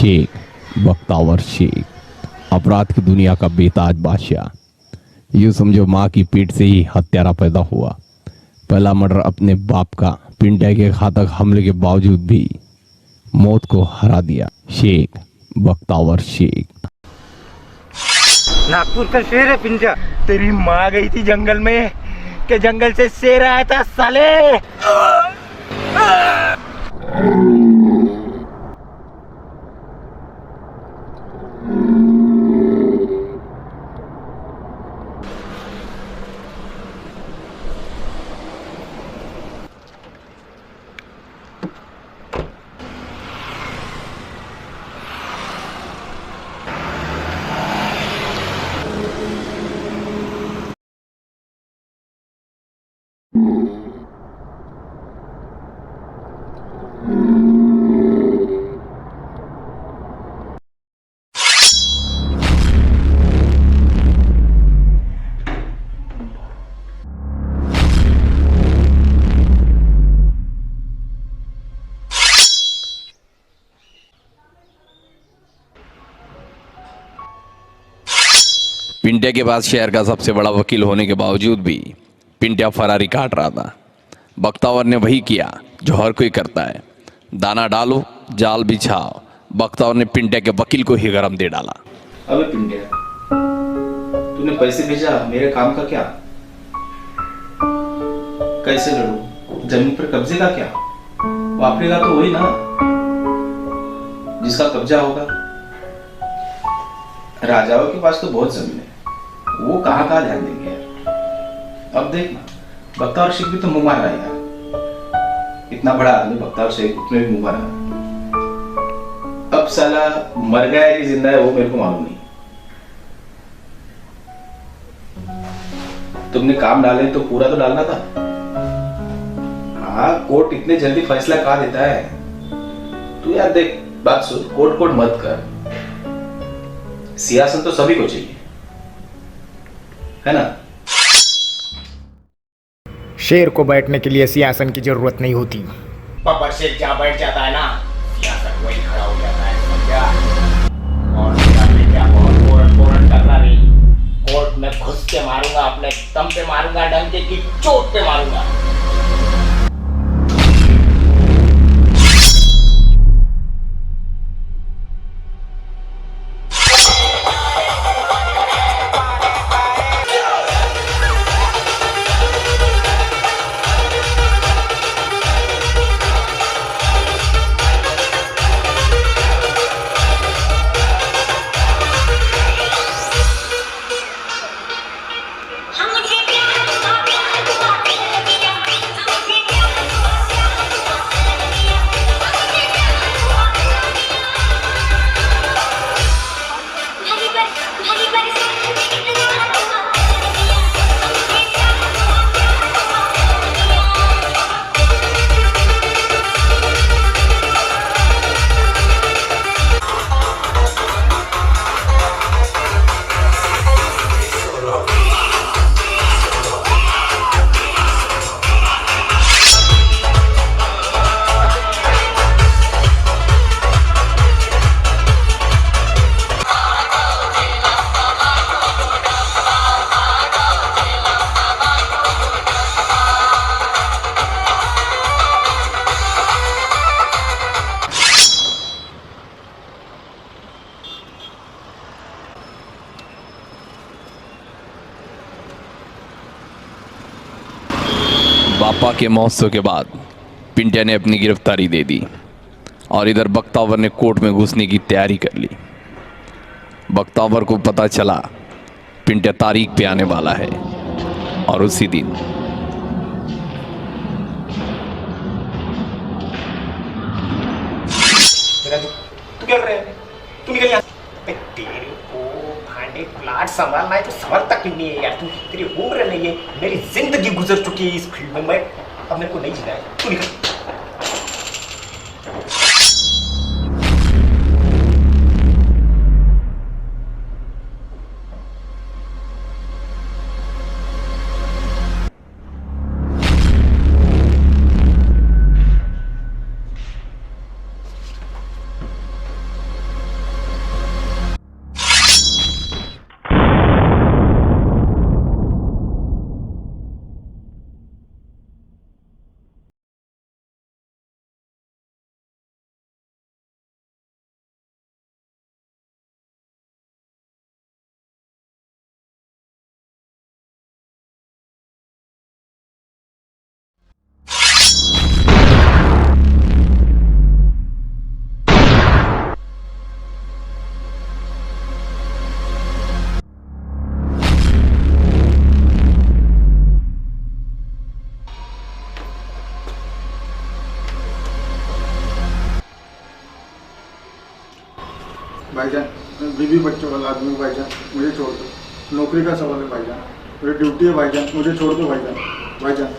शेख, बख्तावर शेख, अपराध की दुनिया का बेताज बादशाह। यूँ समझो माँ की पीठ से ही हत्यारा पैदा हुआ। पहला मर्डर अपने बाप का, पिंटू के घातक हमले के बावजूद भी मौत को हरा दिया। शेख, बख्तावर शेख। नागपुर का शेर है पिंजा। तेरी माँ गई थी जंगल में कि जंगल से शेर आया था साले। पिंट्या के पास शहर का सबसे बड़ा वकील होने के बावजूद भी पिंट्या फरारी काट रहा था। बख्तावर ने वही किया जो हर कोई करता है, दाना डालो, जाल बिछाओ। बख्तावर ने पिंट्या के वकील को ही गरम दे डाला। अबे पिंट्या, तूने पैसे भेजा, मेरे काम का क्या? कैसे लड़ूं? जमीन पर कब्जे का क्या? वापरेगा तो वही ना जिसका कब्जा होगा। राजाओं के पास तो बहुत जमीन है, वो कहाँ ध्यान देंगे यार। अब देख ना, बख्तावर शेख भी तो मुंह मार रहा है यार। इतना बड़ा आदमी बख्तावर शेख, उसमें भी मुंह मार रहा है। अब साला मर गया है कि जिंदा है वो मेरे को मालूम नहीं। तुमने काम डाले तो पूरा तो डालना था। हाँ, कोर्ट इतने जल्दी फैसला कहाँ देता है? तू यार देख, बात सुन, कोर्ट कोर्ट मत कर। सियासत तो सभी को चाहिए, है ना? शेर को बैठने के लिए सिंहासन की जरूरत नहीं होती। बब्बर शेख जहाँ बैठ जाता है ना, सियासत वही खड़ा हो जाता है, समझा? और मेरा बेटा बहुत फोरन कर रहा नहीं। कोर्ट में घुस के मारूंगा, अपने दम पे मारूंगा, डंके की चोट पे मारूंगा। बापा के महोत्सव के बाद पिंट्या ने अपनी गिरफ्तारी दे दी और इधर बख्तावर ने कोर्ट में घुसने की तैयारी कर ली। बख्तावर को पता चला पिंट्या तारीख पे आने वाला है और उसी दिन तू क्या कर रहा है? तू निकल यहाँ। तेरे को भांडे प्लाट संभालना है तो संभल तक नहीं है यार। तू, तेरी उम्र नहीं है, मेरी जिंदगी गुजर चुकी है इस फील्ड में। मैं अब मेरे को नहीं जीना है। तू निकल। भाईजान, मैं बीवी बच्चों वाला आदमी हूँ भाईजान, मुझे छोड़ दो। नौकरी का सवाल है भाईजान, मेरी ड्यूटी है भाईजान, मुझे छोड़ दो भाईजान। भाईजान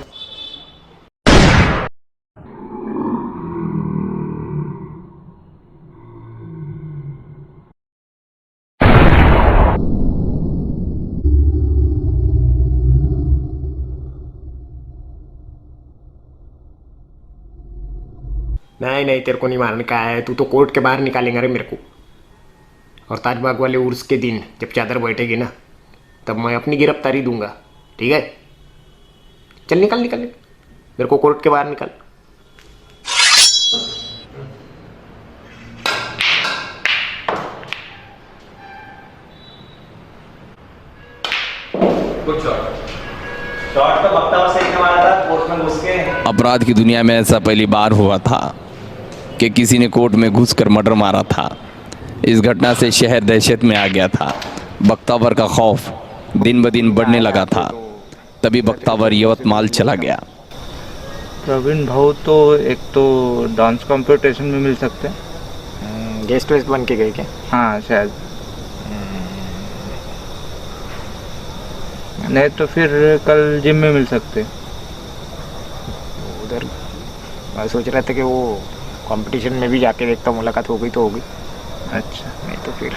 नहीं नहीं, तेरे को नहीं मारने का है। तू तो कोर्ट के बाहर निकालेंगे रे मेरे को। और ताजबाग वाले उर्स के दिन जब चादर बैठेगी ना, तब मैं अपनी गिरफ्तारी दूंगा। ठीक है, चल निकल निकल निकल, मेरे को कोर्ट के बाहर निकाल। Good shot. शॉट तो बख्तावर शेख ने मारा था कोर्ट में घुस के। अपराध की दुनिया में ऐसा पहली बार हुआ था कि किसी ने कोर्ट में घुसकर मर्डर मारा था। इस घटना से शहर दहशत में आ गया था। बख्तावर का खौफ दिन ब दिन बढ़ने लगा था। तभी बख्तावर यवतमाल चला गया। प्रवीण भाऊ तो एक तो डांस कंपटीशन में मिल सकते हैं। गेस्ट वेस्ट बन के गए क्या? हाँ शायद, नहीं तो फिर कल जिम में मिल सकते। उधर मैं सोच रहा था कि वो कंपटीशन में भी जाके देखता हूँ, मुलाकात हो गई तो होगी, अच्छा नहीं तो फिर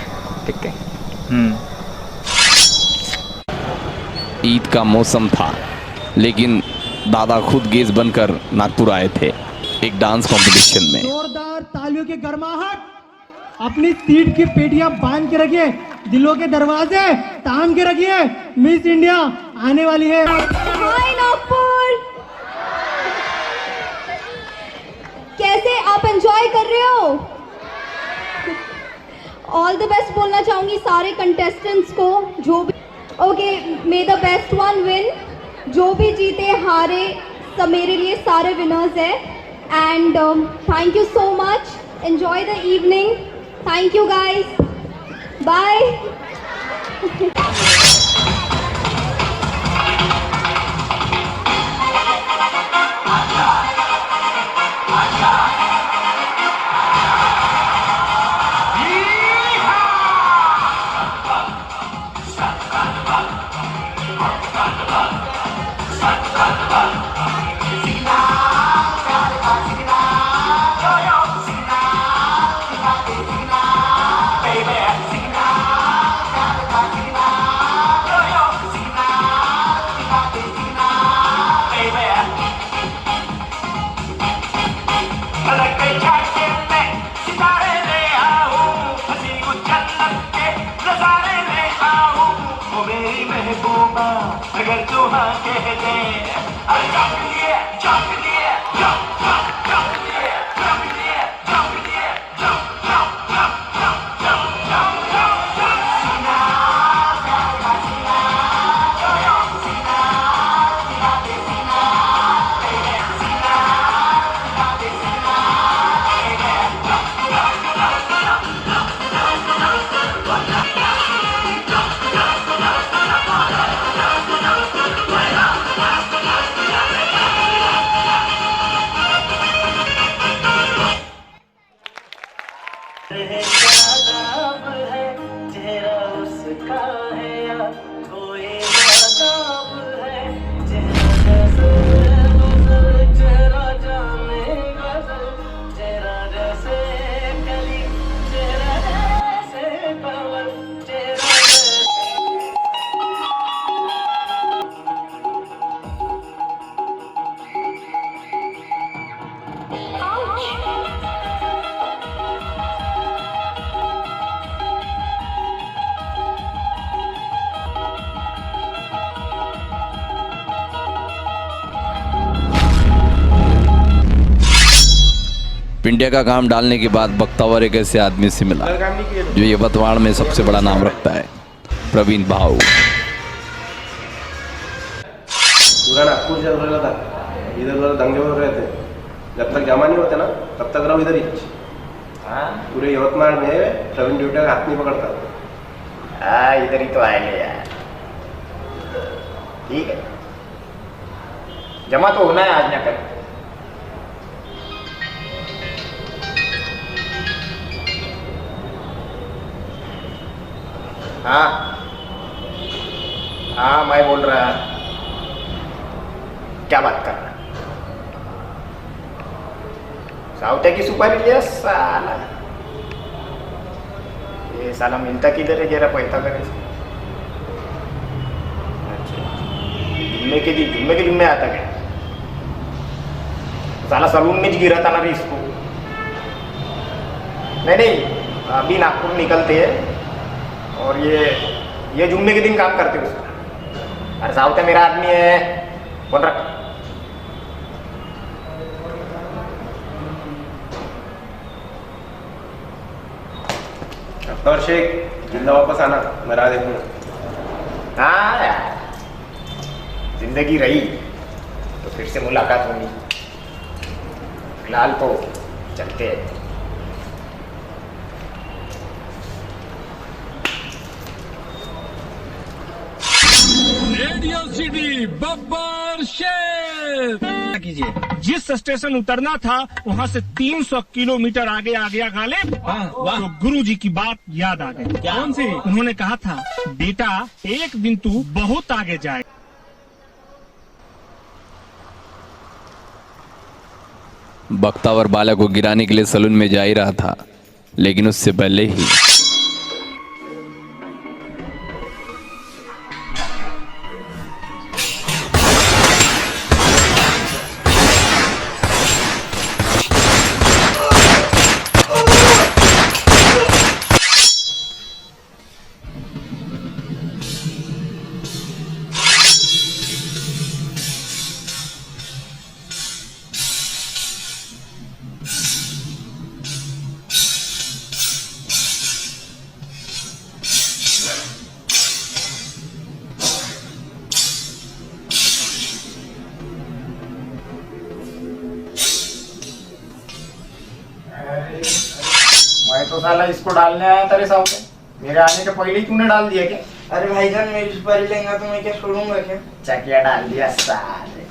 देखते हैं। ईद का मौसम था, लेकिन दादा खुद गेस्ट बनकर नागपुर आए थे एक डांस कंपटीशन में। जोरदार तालियों की गर्माहट, अपनी सीट की पेटियां बांध के रखिए, दिलों के दरवाजे ताम के रखिए, मिस इंडिया आने वाली है। हाय नागपुर, कैसे आप एंजॉय कर रहे हो? ऑल द बेस्ट बोलना चाहूंगी सारे कंटेस्टेंट्स को, जो भी okay, may the best one win. जो भी जीते हारे सब मेरे लिए सारे विनर्स है। And thank you so much, enjoy the evening, thank you guys, bye. अगर तू हाँ कह दे, अरे जंप लिए, जंप लिए, जंप जंप जंप लिए, जंप लिए, जंप लिए, jump jump jump jump jump jump jump jump. सीना प्यार का सीना, यो यो सीना, सीना पे सीना, तेरे सीना, सीना पे सीना, तेरे जंप जंप जंप जंप पिंडिया का काम डालने के बाद बख्तावर एक ऐसे आदमी से मिला जो यवतमाल में सबसे बड़ा नाम रखता है, प्रवीण भाऊ। पूरा नागपुर चल रहा था, इधर उधर दंगे हो रहे थे। जब तक जमा नहीं होते ना तब तक रहो इधर ही। पूरे यवतमाल में प्रवीण ड्यूटी का हाथ नहीं पकड़ता। हाँ, इधर ही तो आए ले यार। ठीक है, जमा तो होना है आज ना कल। हाँ हाँ मैं बोल रहा। क्या बात कर रहा? साउथ की सुपारी लिया साला। ये साला मिलता किधर है जरा पैसा करे। अच्छा जुम्मे के दिन में आता क्या? साला सलून में गिरा था ना रे इसको। नहीं अभी नागपुर निकलते हैं और ये जुम्मे के दिन काम करते उसका। अरे साउथ है मेरा आदमी है। बोल रहा अख्तर शेख जिंदा वापस आना, मैं राह देखूंगा। हाँ यार, जिंदगी रही तो फिर से मुलाकात होगी। फिलहाल तो चलते हैं। रेडियो सिटी बब्बर शेर कीजिए। जिस स्टेशन उतरना था वहाँ से 300 किलोमीटर आगे आ गया गालिब। तो गुरुजी की बात याद आ गई। कौन सी? उन्होंने कहा था बेटा एक दिन तू बहुत आगे जाए। बख्तावर बाला को गिराने के लिए सलून में जा ही रहा था, लेकिन उससे पहले ही मैं तो साला इसको डालने आया था रे साउथ में। मेरे आने के पहले ही तूने डाल दिया क्या? अरे भाईजान मेरी सुपारी लेंगे तो मैं क्या छोड़ूंगा क्या? चकिया डाल दिया साले।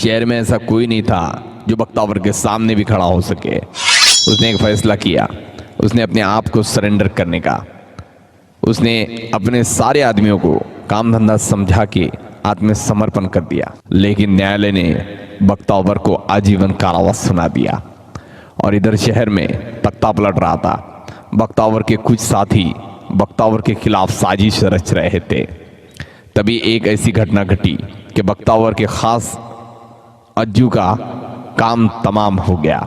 शहर में ऐसा कोई नहीं था जो बख्तावर के सामने भी खड़ा हो सके। उसने एक फैसला किया, उसने अपने आप को सरेंडर करने का। उसने अपने सारे आदमियों को काम धंधा समझा के आत्मसमर्पण कर दिया। लेकिन न्यायालय ने बख्तावर को आजीवन कारावास सुना दिया और इधर शहर में तख्ता पलट रहा था। बख्तावर के कुछ साथी बख्तावर के खिलाफ साजिश रच रहे थे। तभी एक ऐसी घटना घटी कि बख्तावर के खास अज्जू का काम तमाम हो गया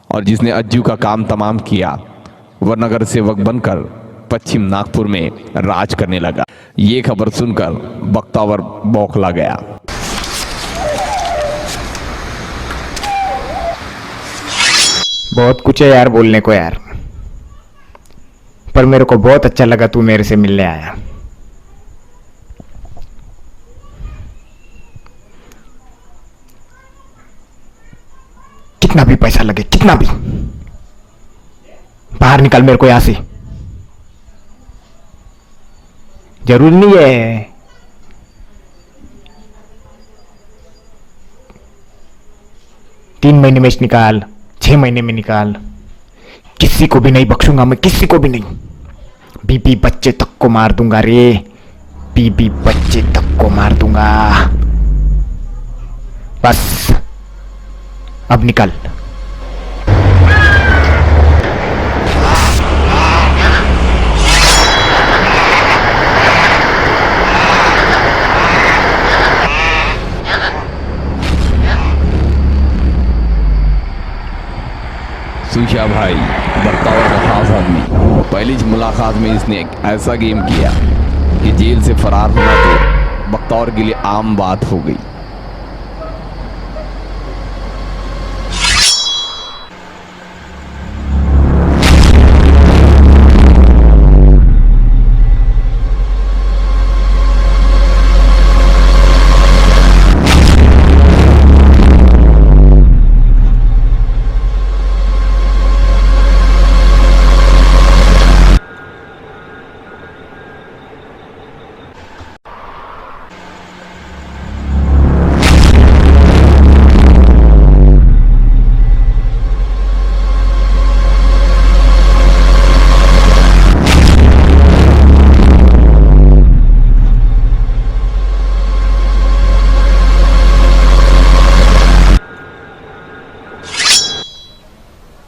और जिसने अज्जू का काम तमाम किया वह नगर सेवक बनकर पश्चिम नागपुर में राज करने लगा। ये खबर सुनकर बख्तावर बौखला गया। बहुत कुछ है यार बोलने को यार, पर मेरे को बहुत अच्छा लगा तू मेरे से मिलने आया। कितना भी पैसा लगे, कितना भी, बाहर निकाल मेरे को यहां से। जरूरी नहीं है तीन महीने में निकाल, 6 महीने में निकाल, किसी को भी नहीं बख्शूंगा मैं, किसी को भी नहीं। बीबी बच्चे तक को मार दूंगा रे, बीबी बच्चे तक को मार दूंगा। बस अब निकल। सुशा भाई बख्तावर का खास आदमी। पहली मुलाकात में इसने एक ऐसा गेम किया कि जेल से फरार होना तो बख्तावर के लिए आम बात हो गई।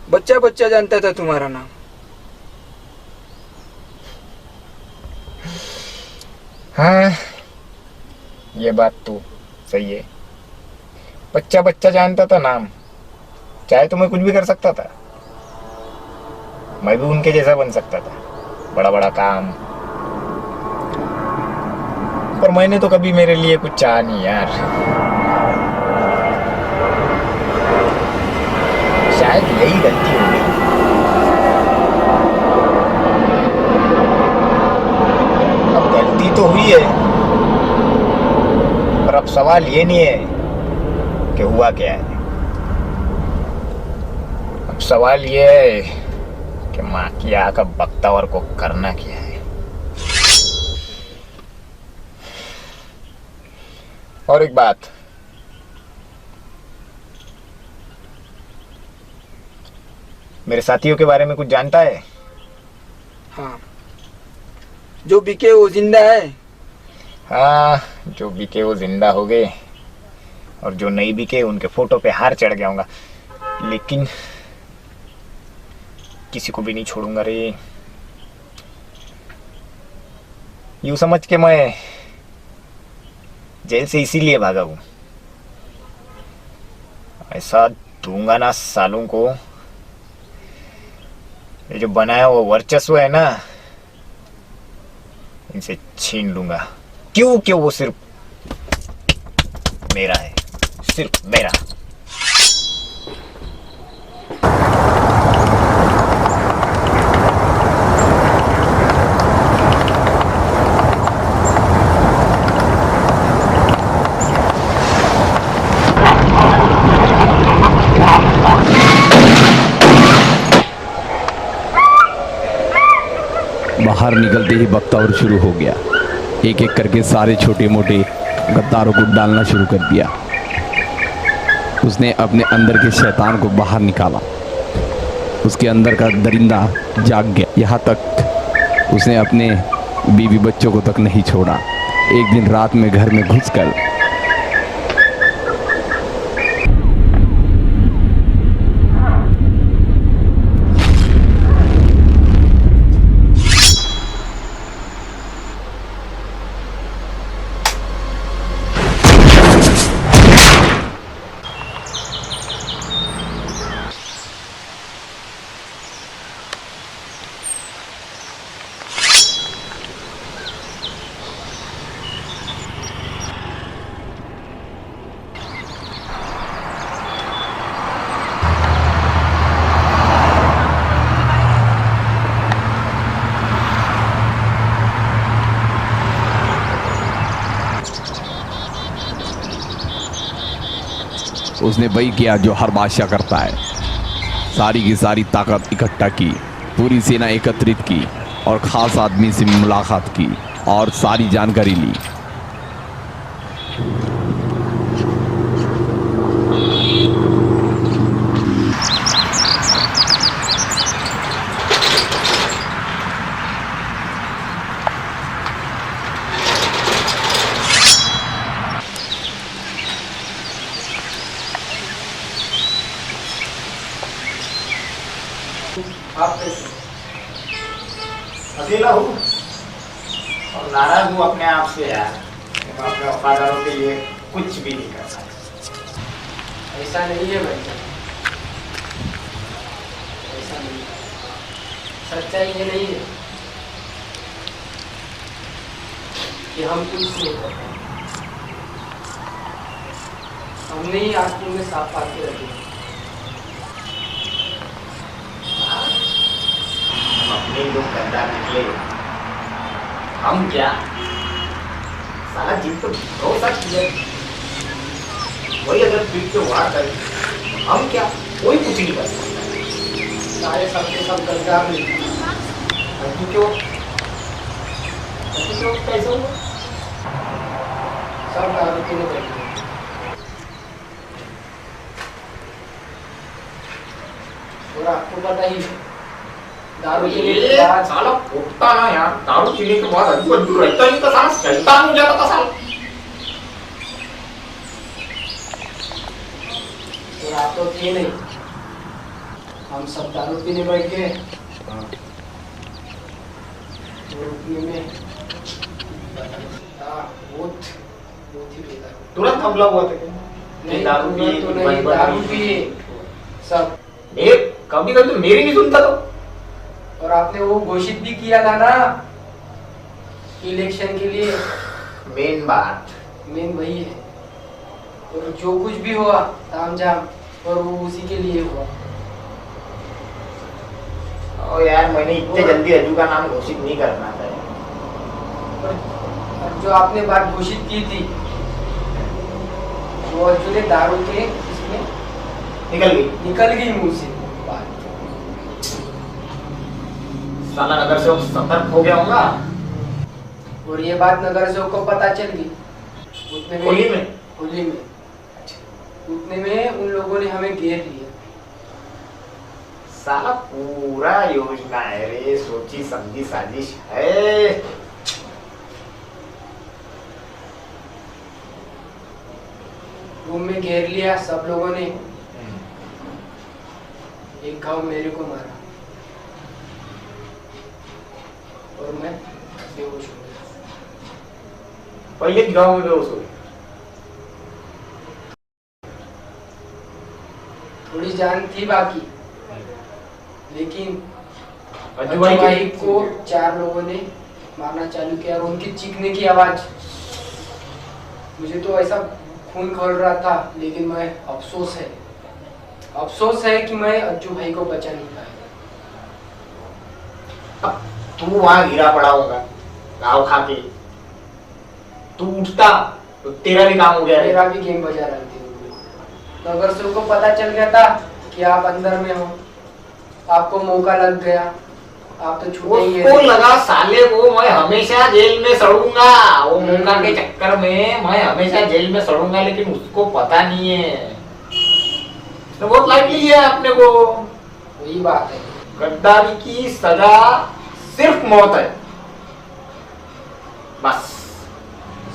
बच्चा बच्चा जानता था तुम्हारा नाम। हाँ ये बात तो सही है, बच्चा बच्चा जानता था नाम, चाहे तो मैं कुछ भी कर सकता था, मैं भी उनके जैसा बन सकता था, बड़ा बड़ा काम। पर मैंने तो कभी मेरे लिए कुछ चाहा नहीं यार। शायद यही गलती हो गई। अब गलती तो हुई है, पर अब सवाल ये नहीं है कि हुआ क्या है, अब सवाल ये है कि माँ की आकर बख्तावर को करना क्या है। और एक बात, मेरे साथियों के बारे में कुछ जानता है? हाँ, जो बिके वो जिंदा है। हाँ, जो बिके वो जिंदा हो गए और जो नहीं बिके उनके फोटो पे हार चढ़ गया होगा, लेकिन किसी को भी नहीं छोड़ूंगा रे। यूं समझ के मैं जेल से इसीलिए भागा हूं, ऐसा दूंगा ना सालों को, ये जो बनाया वो वर्चस्व है ना, इनसे छीन लूंगा। क्यों? क्यों वो सिर्फ मेरा है, सिर्फ मेरा। बाहर निकलते ही बख्तावर शुरू हो गया, एक एक करके सारे छोटे मोटे गद्दारों को डालना शुरू कर दिया। उसने अपने अंदर के शैतान को बाहर निकाला। उसके अंदर का दरिंदा जाग गया। यहाँ तक उसने अपने बीवी बच्चों को तक नहीं छोड़ा। एक दिन रात में घर में घुसकर उसने वही किया जो हर बादशाह करता है। सारी की सारी ताकत इकट्ठा की, पूरी सेना एकत्रित की और खास आदमी से मुलाकात की और सारी जानकारी ली। आप कैसे? अकेला हूँ और नाराज हूँ अपने आप से यार। मैं अपने वफादारों के लिए कुछ भी नहीं कर सकता। ऐसा नहीं है भाई, ऐसा नहीं है। सच्चाई ये नहीं है कि हम कुछ नहीं करते। हमने ही आंखों में साफ पाल के रखे। अपने लोग गद्दार निकले, हम क्या? साला जीत तो भरोसा किया, वही अगर पीठ पे वार करे, हम क्या? कोई कुछ नहीं कर सकता। सारे सबके सब गद्दार नहीं। तू क्यों? कैसे हुआ? सब दारू पीने बैठे। और आपको पता ही है, दारू पीने के बाद साला उठता ना यार, दारू पीने के बाद अजीब रहता नहीं तो साला शैतान हो जाता था साला। और आप तो थे नहीं, हम सब दारू पीने बैठ गए। और उठने में बहुत ही बेकार। तुरंत हमला हुआ था क्या? नहीं, दारू तुरंत पिए तो नहीं, दारू पिए सब। कभी कभी तो मेरी नहीं सुनता तो। और आपने वो घोषित भी किया था ना इलेक्शन के लिए। मेन बात मेन वही है। और जो कुछ भी हुआ तामझाम, और वो उसी के लिए हुआ। ओ यार, मैंने इतने जल्दी अज्जू का नाम घोषित नहीं करना था। और जो आपने बात घोषित की थी, वो अज्जू ने दारू के इसमें निकल गई मुंह से बात। साला नगर सेवक सतर्क हो गया होगा। और ये बात नगर सेवक को पता चल गई। होली में उतने में उन लोगों ने हमें घेर लिया। साला पूरा योजना है रे, सोची समझी साजिश है। रूम में घेर लिया सब लोगों ने। एक घाव मेरे को मारा और मैं बेहोश हो गया। पहले गांव में बेहोश हो गए। थोड़ी जान थी बाकी, लेकिन अज्जू भाई को 4 लोगों ने मारना चालू किया। और उनकी चीखने की आवाज, मुझे तो ऐसा खून खोल रहा था। लेकिन मैं अफसोस है कि मैं अज्जू भाई को बचा नहीं पाया। अब तू वहां गिरा पड़ा होगा गाँव खा के, तू उठता तो तेरा भी काम हो गया। मेरा भी गेम बजा रहे थे। नगर सेवक को पता चल गया था कि आप अंदर में हो, आपको मौका लग गया, आप तो छूटेंगे। उसको लगा साले को मैं हमेशा जेल में सड़ूंगा, वो मौका के चक्कर में मैं हमेशा जेल में सड़ूंगा। लेकिन उसको पता नहीं है तो बहुत लाइटली लिया है अपने को। वही बात है, गद्दारी की सजा सिर्फ मौत है, बस।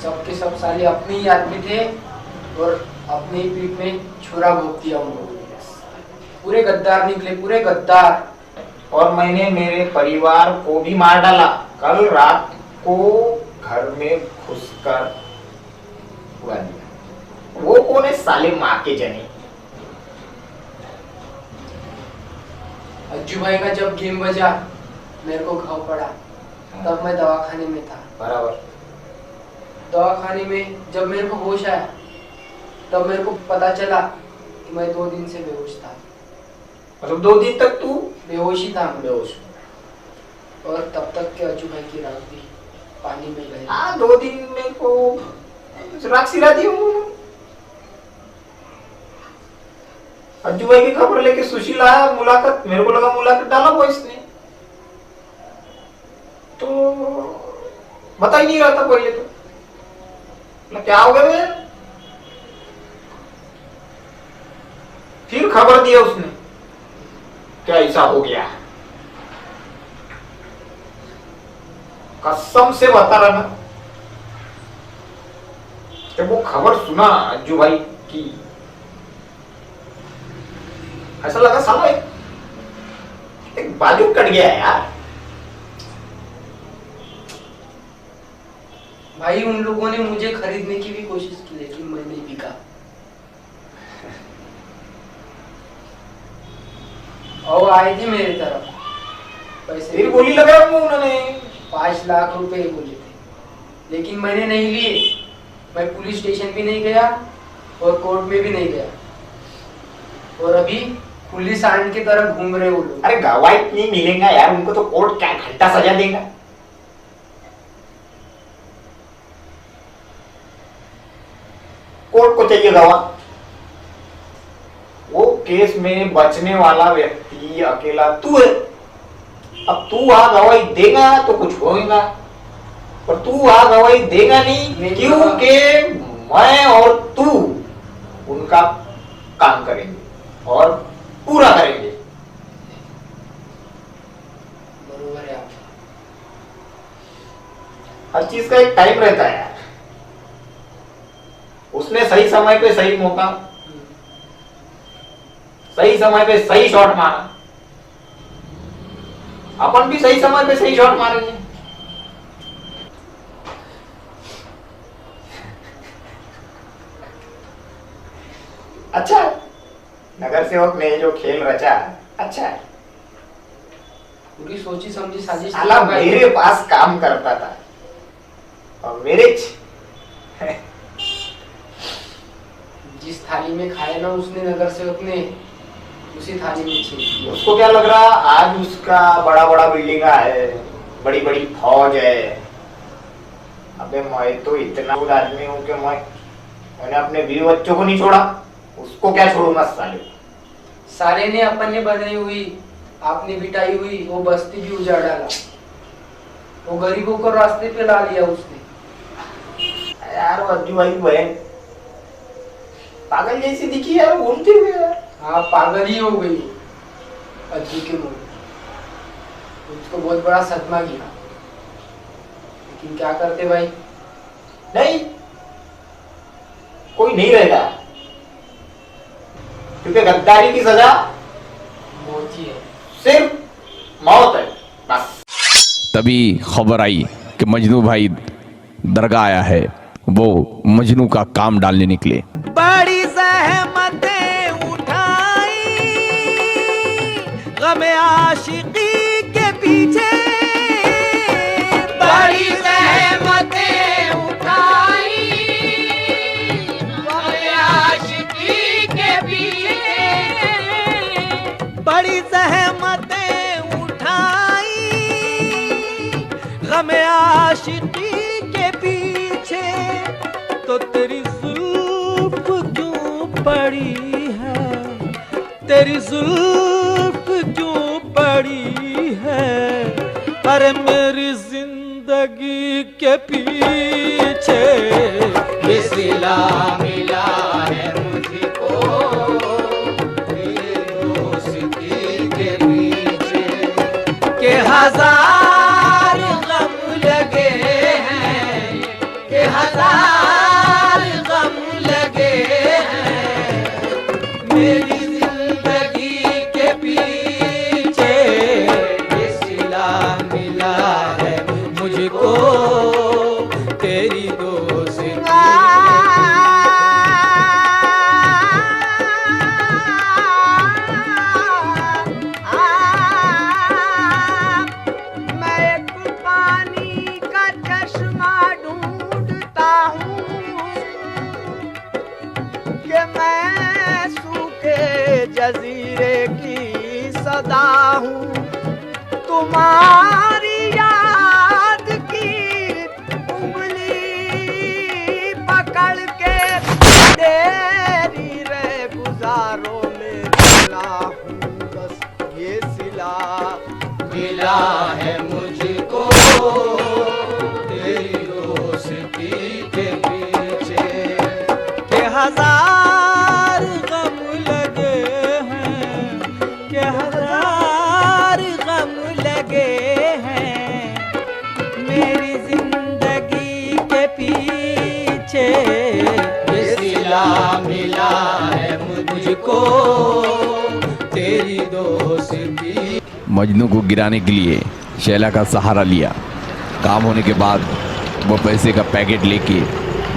सबके सब साले अपने ही आदमी थे और अपने ही पीठ में छुरा घोप दिया उन लोगों ने। पूरे गद्दार निकले, पूरे गद्दार। और मैंने मेरे परिवार को भी मार डाला। कल रात को घर में घुसकर उड़ा दिया। वो कौन है साले माँ के जने? अज्जू भाई का जब गेम बजा मेरे को घाव पड़ा, तब मैं दवाखाने में था। बराबर। दवाखाने में जब मेरे को होश आया तब मेरे को पता चला कि मैं 2 दिन से बेहोश था। मतलब 2 दिन तक तू बेहोश ही था मैं। बेहोश? और तब तक के अज्जू भाई की रात भी पानी में गई। 2 दिन में को रात सिरा दी उन्होंने। अज्जू भाई की खबर लेके सुशीला मुलाकात, मेरे को लगा मुलाकात डाला वो इसने, तो बता ही नहीं रहा था पहले। तो क्या हो गया? फिर खबर दिया उसने, क्या ऐसा हो गया? कसम से बता रहा ना, जब वो खबर सुना अज्जू भाई की, ऐसा लगा साला एक बाजू कट गया है यार। भाई उन लोगों ने मुझे खरीदने की भी कोशिश की लेकिन मैं नहीं बिका। और आए थे मेरे तरफ पैसे, तेरी गोली लगा उन्होंने। 5 लाख रुपए बोले थे लेकिन मैंने नहीं लिए। मैं पुलिस स्टेशन भी नहीं गया और कोर्ट में भी नहीं गया। और अभी पुलिस आंट की तरफ घूम रहे वो लोग। अरे गवाही नहीं मिलेगा यार उनको, तो कोर्ट क्या घंटा सजा देगा? कोर्ट को चाहिए गवाह। वो केस में बचने वाला व्यक्ति अकेला तू है। अब तू वहां गवाही देगा तो कुछ होगा, पर तू वहां गवाही देगा नहीं, क्योंकि मैं और तू उनका काम करेंगे और पूरा करेंगे। बरोबर है। हर चीज का एक टाइम रहता है यार। उसने सही समय पे सही मौका, सही समय पे सही शॉट मारा। अपन भी सही समय पे सही शॉट मारेंगे। अच्छा है, नगर सेवक ने जो खेल रचा अच्छा है। पूरी सोची समझी साजिश। साला मेरे पास काम करता था और मेरे जिस थाली में खाया ना उसने नगर सेवक ने, उसी थाली में छीन लिया। उसको क्या लग रहा आज उसका बड़ा बड़ा बिल्डिंग है, बड़ी बड़ी फौज है। अबे मैं तो इतना आदमी हूँ कि मैंने अपने बीवी बच्चों को नहीं छोड़ा, उसको क्या छोड़ूंगा साले। सारे ने अपन ने बनाई हुई, आपने बिटाई हुई वो बस्ती भी उजाड़ डाला। वो गरीबों को रास्ते पे ला लिया उसने। यार वो अज्जू भाई की बहन पागल जैसी दिखी यार, घूमती हुई यार। हाँ पागल ही हो गई अज्जू के मुंह। उसको बहुत बड़ा सदमा गिरा, लेकिन क्या करते भाई। नहीं कोई नहीं रहेगा, क्योंकि गद्दारी की सजा मौत ही है, सिर्फ मौत है बस। तभी खबर आई कि मजनू भाई दरगाह आया है। वो मजनू का काम डालने निकले। बड़ी सहमतें उठाई गम आशिकी के पीछे, बड़ी सहमतें उठाई गम आशिकी के पीछे, बड़ी सहमतें उठाई गम आशिकी के पीछे। तो तेरी जुल्फ क्यों पड़ी है, तेरी जुल्फ क्यों पड़ी है, अरे मेरी जिंदगी के पीछे। ये सिला मिला है मुझको, कि मैं सूखे जजीरे की सदा हूँ, तुम्हारी याद की उंगली पकड़ के तेरी रे गुजारों में मिला हूँ, बस ये सिला मिला है मुझको तेरी दोस्ती के पीछे, के हजार गम लगे हैं, के हजार गम लगे हैं मेरी जिंदगी के पीछे, ये सिला मिला है मुझको तेरी दोस्ती। मजनू को गिराने के लिए शैला का सहारा लिया। काम होने के बाद वो पैसे का पैकेट लेके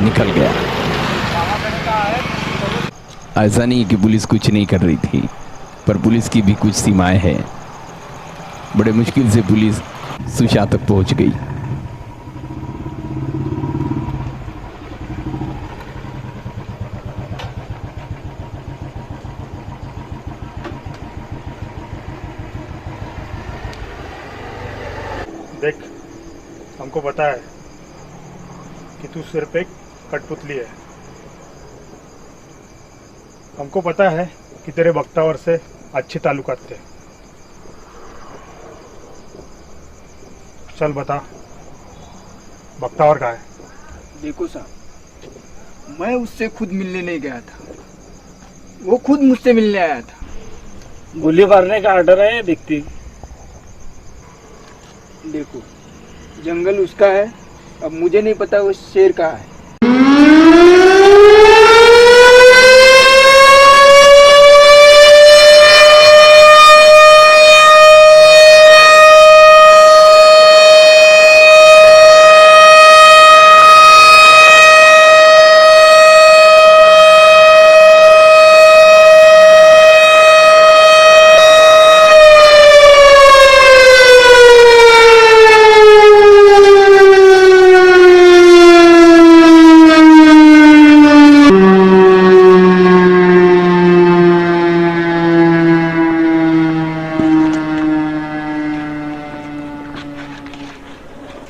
निकल गया। ऐसा नहीं कि पुलिस कुछ नहीं कर रही थी, पर पुलिस की भी कुछ सीमाएं हैं। बड़े मुश्किल से पुलिस सुशा तक पहुंच गई। देख, हमको पता है कि तू सिर्फ एक कठपुतली है। हमको पता है कि तेरे बख्तावर से अच्छे ताल्लुकात थे। चल बता, बख्तावर कहाँ है? देखो साहब, मैं उससे खुद मिलने नहीं गया था, वो खुद मुझसे मिलने आया था। गोली मारने का ऑर्डर है दिखती। देखो, जंगल उसका है, अब मुझे नहीं पता वो शेर कहाँ है।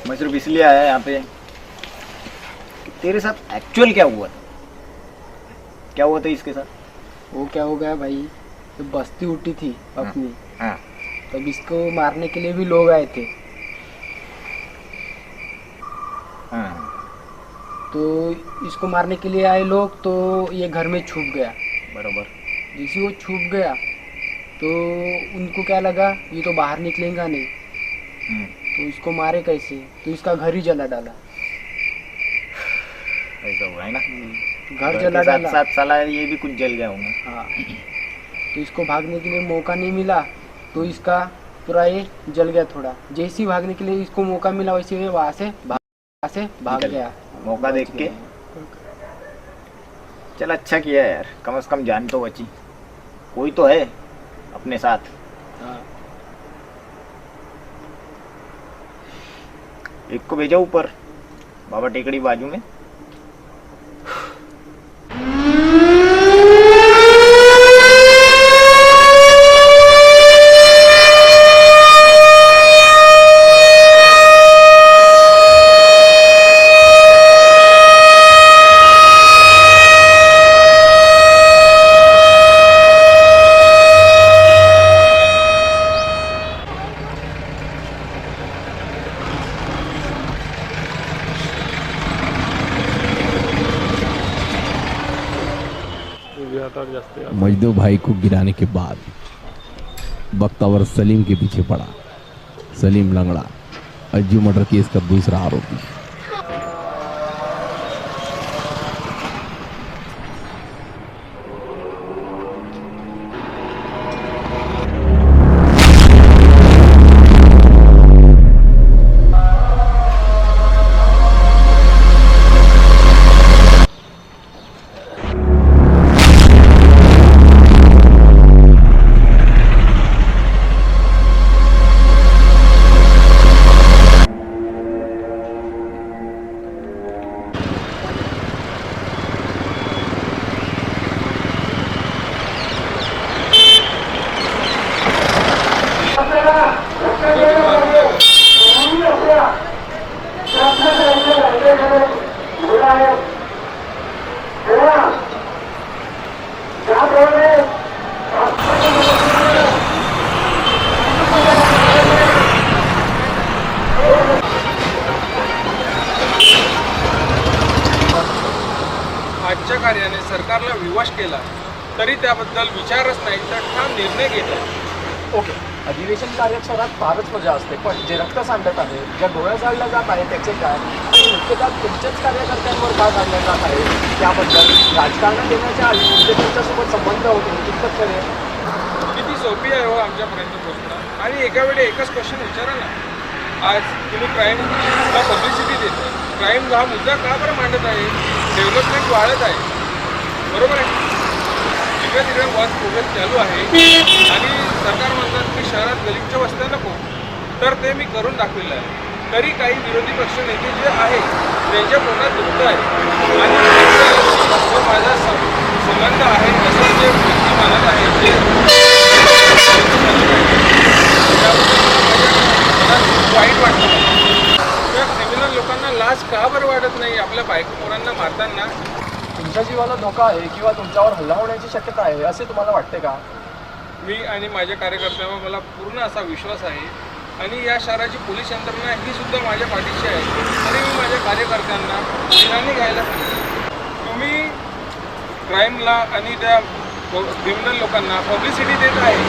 मैं सिर्फ इसलिए आया यहाँ पे कि तेरे साथ एक्चुअल क्या हुआ था, क्या हुआ था इसके साथ? वो क्या हो गया भाई, तो बस्ती उठी थी अपनी, हाँ। तब इसको मारने के लिए भी लोग आए थे। हाँ। तो इसको मारने के लिए आए लोग, तो ये घर में छुप गया। बराबर। जैसे वो छुप गया तो उनको क्या लगा, ये तो बाहर निकलेगा नहीं, तो इसको मारे कैसे, तो इसका घर ही जला डाला। ऐसा हुआ है ना, घर जला डाला, साथ साला ये भी कुछ जल गया होगा। हाँ। तो इसको भागने के लिए मौका नहीं मिला, तो इसका पूरा ये जल गया थोड़ा। जैसे ही भागने के लिए इसको मौका मिला, वैसे वहाँ से भाग गया। मौका देख के चल, अच्छा किया यार, कम से कम जान तो बची, कोई तो है अपने साथ। हाँ। एक को भेजा ऊपर बाबा टेकड़ी बाजू में। मजदू भाई को गिराने के बाद बख्तावर सलीम के पीछे पड़ा। सलीम लंगड़ा, अज्जू मर्डर केस का दूसरा आरोपी। सरकारला विवश केला तरी त्याबद्दल विचारच नाही तर ठाम निर्णय घेत आहे. ओके, अधिवेशन कार्यक्षेत्रात फारच मजा असते, पण जे रक्त सांडत आहे, ज्या गोळ्या जाळल्या जात आहे त्याचे काय, आणि मुख्यतः तुमच्याच कार्यकर्त्यांवर का जाळल्या जात आहे त्याबद्दल राजकारणात येण्याच्या आधी तुमचे त्यांच्यासोबत संबंध होते कितपत खरे? किती सोपी आहे हो आमच्यापर्यंत पोहोचणं. आणि एका वेळी एकच क्वेश्चन विचारा ना, आज तुम्ही क्राईमला पब्लिसिटी देता, क्राईम हा मुद्दा का बरं मांडत आहे? डेव्हलपमेंट वाढत आहे, बरोबर आहे, तिकडे तिकडे वर्क प्रोग्रेस चालू आहे आणि सरकार म्हणतात की शहरात गलिच्छ वस्त्या नको, तर ते मी करून दाखवलेलं आहे. तरी काही विरोधी पक्ष नेते जे आहे त्यांच्या पोटात दुखत आहे आणि जो माझा संबंध आहे असं जे व्यक्ती मानत आहे ते खूप वाईट वाटतं. त्या क्रिमिनल लोकांना लाज का बरं वाटत नाही आपल्या बायको पोरांना मारताना? तुमच्या जीवाला धोका आहे किंवा तुमच्यावर हल्ला होण्याची शक्यता आहे असे तुम्हाला वाटते का? मी आणि माझ्या कार्यकर्त्यांवर मला पूर्ण असा विश्वास आहे आणि या शहराची पोलीस यंत्रणा ही सुद्धा माझ्या पाठीशी आहे. तरी मी माझ्या कार्यकर्त्यांना निर्णय घ्यायला सांगतो. तुम्ही क्राईमला आणि त्या क्रिमिनल लोकांना पब्लिसिटी देत आहे,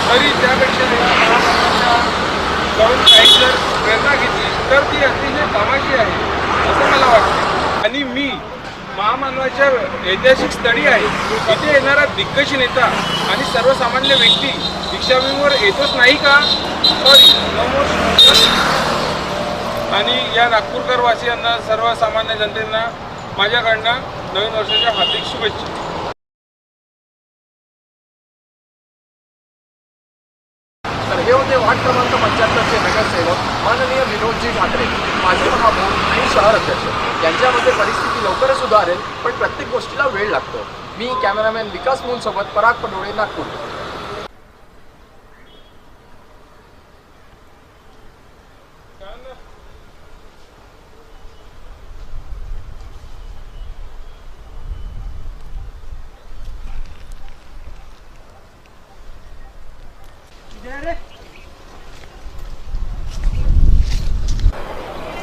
तरी त्यापेक्षा करून काही जर प्रेरणा घेतली तर ती अतिशय कामाची आहे असं मला वाटतं. आणि मी महामानवाच्या ऐतिहासिक स्थळी आहे, इथे येणारा दिग्गज नेता आणि सर्वसामान्य व्यक्ती दीक्षाभूमीवर येतोच नाही का? सॉरी, आणि या नागपूरकर वासियांना सर्वसामान्य जनतेला माझ्याकडनं नवीन वर्षाच्या हार्दिक शुभेच्छा. तर हे होते वार्ड क्रमांक 75चे नगरसेवक माननीय विनोदजी ठाकरे, माजी महापौर आणि शहर अध्यक्ष. यांच्यामध्ये परिस्थिती लवकरच सुधारेल, पण प्रत्येक गोष्टीला वेळ लागतो. मी कॅमेरामॅन विकास मूलसोबत पराग पडोळे, नागपूर.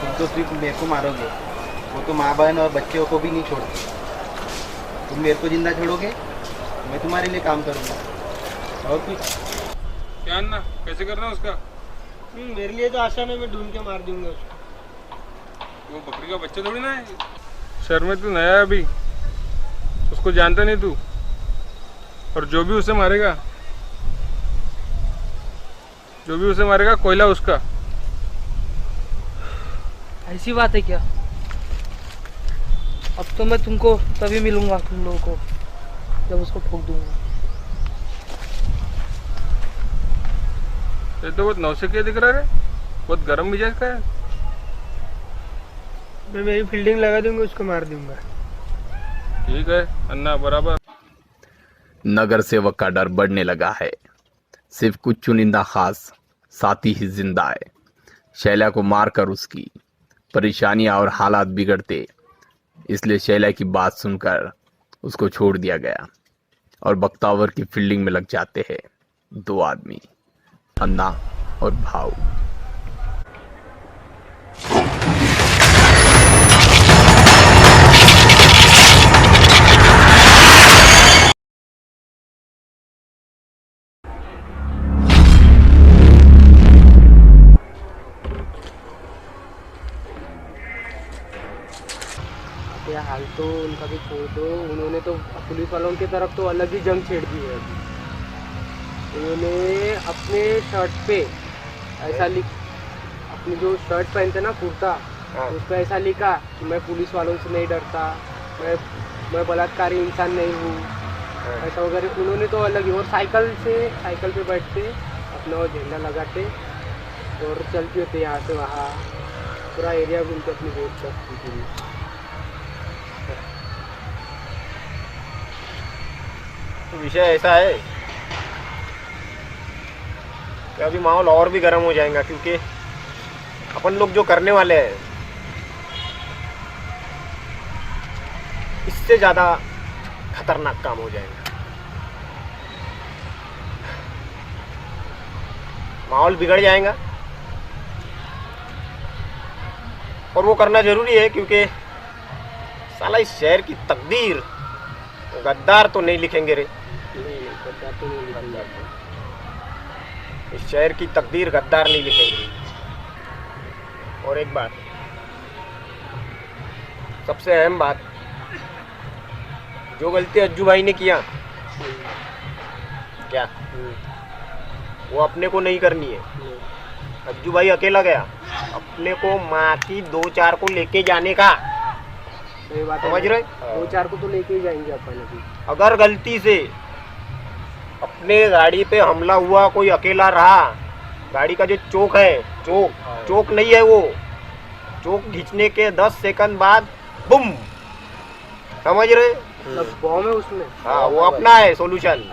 तुम तो सिर्फ मेरे को मारोगे, वो तो माँ बहन और बच्चों को भी नहीं छोड़ते. तुम मेरे को जिंदा छोड़ोगे, मैं तुम्हारे लिए काम करूँगा. और कुछ क्या अन्ना, कैसे करना है उसका? मेरे लिए तो आसान है, मैं ढूंढ के मार दूंगा उसको. वो बकरी का बच्चा थोड़ी ना है. शहर में तू नया है अभी, उसको जानता नहीं तू. और जो भी उसे मारेगा कोयला उसका. ऐसी बात है क्या? अब तो मैं तुमको तभी मिलूंगा, तुम लोगों को, जब उसको ठोक दूंगा. ये तो बहुत नौसिखिया दिख रहा है, बहुत गर्म मिजाज का है. मैं मेरी फील्डिंग लगा दूंगा, उसको मार दूंगा. ठीक है अन्ना, बराबर. नगर सेवक का डर बढ़ने लगा है. सिर्फ कुछ चुनिंदा खास साथी ही जिंदा है. शैला को मारकर उसकी परेशानियां और हालात बिगड़ते, इसलिए शैला की बात सुनकर उसको छोड़ दिया गया और बख्तावर की फील्डिंग में लग जाते हैं दो आदमी, अन्ना और भाऊ. या हाल तो उनका भी छोड़ दो, उन्होंने तो पुलिस वालों की तरफ तो अलग ही जंग छेड़ दी है. उन्होंने अपने शर्ट पे ऐसा अपनी जो शर्ट पहनते ना कुर्ता, उस पर ऐसा लिखा कि मैं पुलिस वालों से नहीं डरता, मैं बलात्कारी इंसान नहीं हूँ, ऐसा वगैरह. उन्होंने तो अलग ही. और साइकिल पे बैठते अपना झंडा लगाते और चलती होते यहाँ से वहाँ, पूरा एरिया घूमते अपनी वोट करती. तो विषय ऐसा है कि अभी माहौल और भी गर्म हो जाएगा, क्योंकि अपन लोग जो करने वाले हैं इससे ज़्यादा खतरनाक काम हो जाएगा. माहौल बिगड़ जाएगा और वो करना ज़रूरी है, क्योंकि साला इस शहर की तकदीर गद्दार तो नहीं लिखेंगे रे। इस शहर की तकदीर गद्दार नहीं लिखेंगे। और एक बात, सबसे अहम बात, जो गलती अज्जू भाई ने किया क्या, वो अपने को नहीं करनी है। अज्जू भाई अकेला गया, अपने को माँ की 2-4 को लेके जाने का, समझ रहे? 2-4 को तो लेके ही जाएंगे अपन अभी। अगर गलती से अपने गाड़ी पे हमला हुआ, कोई अकेला रहा, गाड़ी का जो चोक है, चोक नहीं है वो, चोक खींचने के 10 सेकंड बाद बुम, समझ रहे? बॉम्ब है उसमें। हाँ, वो अपना है सोल्यूशन।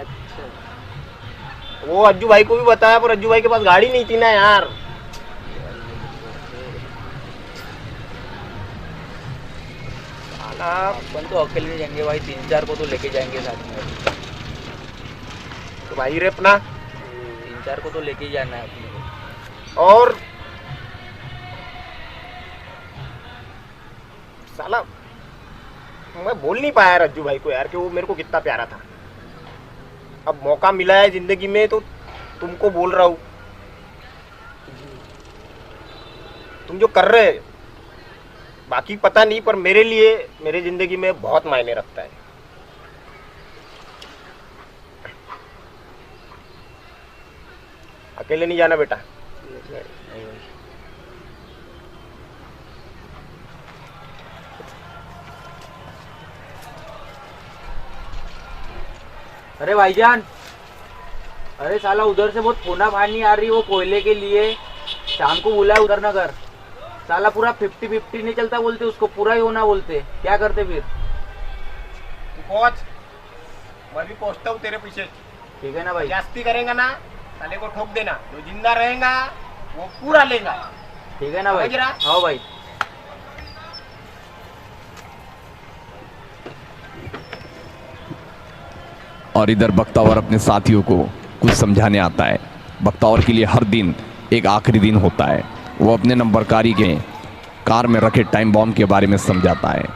वो अज्जू भाई को भी बताया, पर अज्जू भाई के पास गाड़ी नहीं थी ना यार। अपन तो अकेले नहीं जाएंगे भाई, 3-4 को तो लेके जाएंगे साथ में। तो भाई रे अपना 3-4 को तो लेके ही जाना है अपने को। और साला मैं बोल नहीं पाया रज्जू भाई को यार कि वो मेरे को कितना प्यारा था। अब मौका मिला है जिंदगी में तो तुमको बोल रहा हूं, तुम जो कर रहे हैं, बाकी पता नहीं, पर मेरे लिए, मेरे जिंदगी में बहुत मायने रखता है। अकेले नहीं जाना बेटा। अरे भाईजान, अरे साला उधर से बहुत फोना फानी आ रही, वो कोयले के लिए शाम को बोला है उधर न कर। साला पूरा 50-50 नहीं चलता बोलते, उसको पूरा ही होना बोलते। क्या करते फिर? तू पहुंच, मैं भी पहुंचता हूँ तेरे पीछे। ठीक है ना भाई? जास्ती करेगा ना, साले को ठोक देना, जो जिंदा रहेगा वो पूरा लेगा। ठीक है ना भाई? समझ रहा? हाँ भाई। और इधर बख्तावर अपने साथियों को कुछ समझाने आता है। बख्तावर के लिए हर दिन एक आखिरी दिन होता है। वो अपने नंबरकारी के कार में रखे टाइम बॉम्ब के बारे में समझाता है।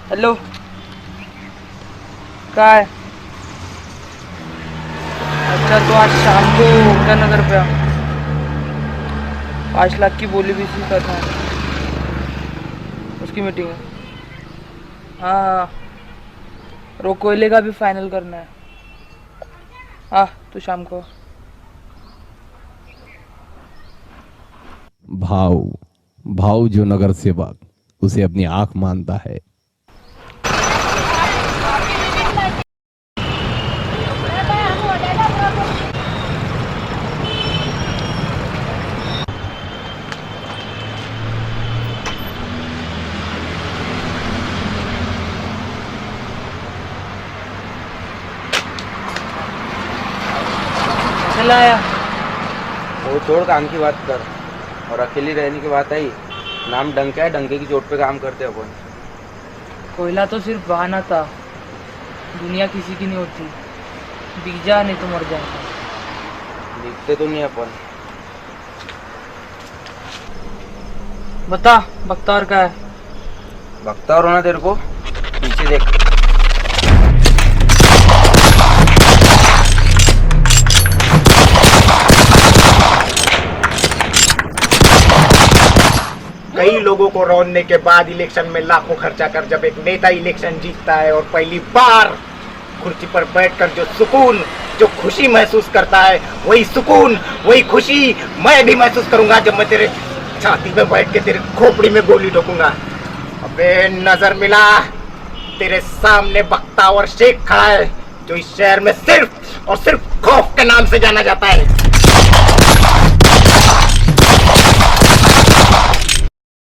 हेलो, क्या है? अच्छा, तो आज शाम को नगर पे 5 लाख की बोली भी सी करना है, उसकी मीटिंग है। हाँ, और वो कोयले का भी फाइनल करना है। हाँ, तो शाम को। भाव जो नगर सेवक उसे अपनी आंख मानता है। चला आया। वो छोड़, काम की बात कर। और अकेली रहने की बात आई, नाम डंका है, डंके की चोट पे काम करते हैं अपन। कोयला तो सिर्फ बहाना था, दुनिया किसी की नहीं होती। बिक जा, नहीं तो मर जाएगा। दिखते तो नहीं अपन। बता, बख्तार का है? बख्तार होना तेरे को? पीछे देख। कई लोगों को रौंदने के बाद इलेक्शन में लाखों खर्चा कर जब एक नेता इलेक्शन जीतता है और पहली बार कुर्सी पर बैठकर जो सुकून, जो खुशी महसूस करता है, वही सुकून, वही खुशी मैं भी महसूस करूंगा जब मैं तेरे छाती में बैठ के तेरे खोपड़ी में गोली ठोकूंगा। अबे नजर मिला, तेरे सामने बख्तावर शेख खड़ा है, जो इस शहर में सिर्फ और सिर्फ खौफ के नाम से जाना जाता है।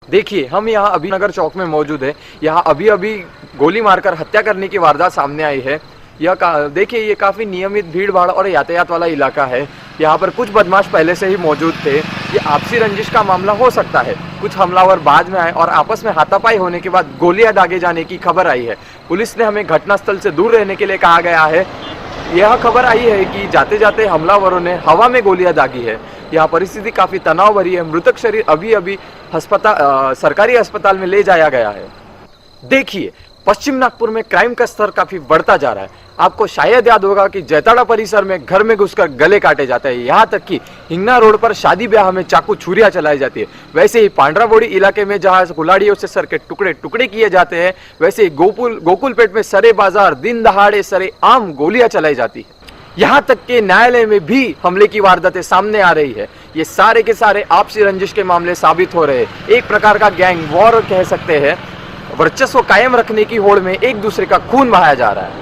देखिए, हम यहाँ अभी नगर चौक में मौजूद है। यहाँ अभी अभी गोली मारकर हत्या करने की वारदात सामने आई है। देखिए ये काफ़ी नियमित भीड़ भाड़ और यातायात वाला इलाका है। यहाँ पर कुछ बदमाश पहले से ही मौजूद थे। ये आपसी रंजिश का मामला हो सकता है। कुछ हमलावर बाद में आए और आपस में हाथापाई होने के बाद गोलियां दागे जाने की खबर आई है। पुलिस ने हमें घटनास्थल से दूर रहने के लिए कहा गया है। यह खबर आई है कि जाते जाते हमलावरों ने हवा में गोलियां दागी है। यहाँ परिस्थिति काफ़ी तनाव भरी है। मृतक शरीर अभी अभी सरकारी अस्पताल में ले जाया गया है। देखिए, पश्चिम नागपुर में क्राइम का स्तर काफी बढ़ता जा रहा है। आपको शायद याद होगा कि जैताड़ा परिसर में घर में घुसकर गले काटे जाते हैं। यहाँ तक कि हिंगना रोड पर शादी ब्याह में चाकू छुरियां चलाई जाती है। वैसे ही पांड्राबोड़ी इलाके में जहाँ कुल्हाड़ियों से सर के टुकड़े टुकड़े किए जाते हैं, वैसे ही गोकुलपेट में सरे बाजार दिन दहाड़े सरे आम गोलियां चलाई जाती है। यहाँ तक कि न्यायालय में भी हमले की वारदातें सामने आ रही है। ये सारे के सारे आपसी रंजिश के मामले साबित हो रहे हैं। एक प्रकार का गैंग वॉर कह सकते हैं। वर्चस्व कायम रखने की होड़ में एक दूसरे का खून बहाया जा रहा है।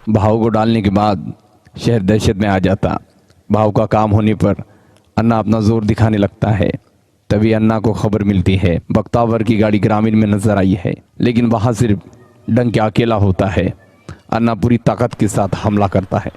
भाव को डालने के बाद शहर दहशत में आ जाता। भाव का काम होने पर अन्ना अपना जोर दिखाने लगता है। तभी अन्ना को खबर मिलती है बख्तावर की गाड़ी ग्रामीण में नजर आई है, लेकिन वहां सिर्फ डंके अकेला होता है। अन्ना पूरी ताकत के साथ हमला करता है।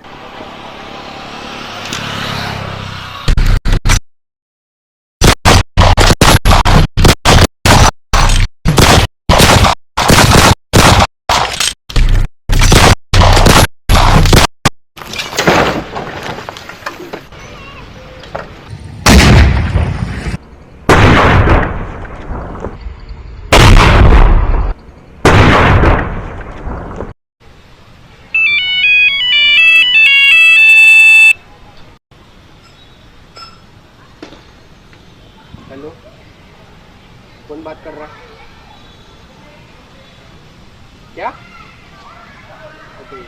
हेलो, कौन बात कर रहा है? क्या? ओके।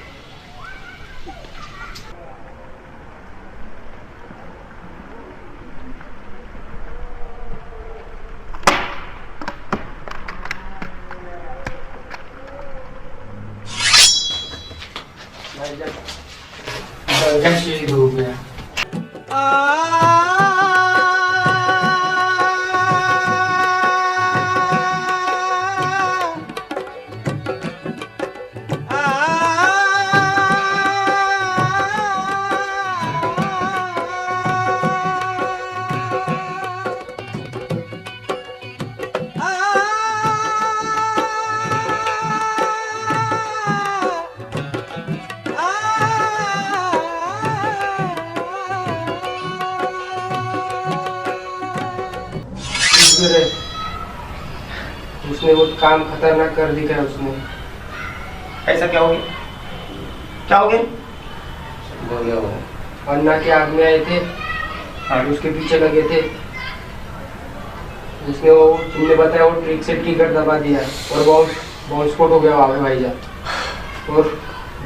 शहीद हो गया। उसने वो काम खतरनाक कर दिया है उसने। ऐसा क्या हो गया? क्या हो गया? हो गया वो अन्ना के आग में आए थे और उसके पीछे लगे थे। उसने वो तुमने बताया वो ट्रिक से टिकट दबा दिया और बॉम्ब स्फोट हो गया वहाँ पे भाईजान। और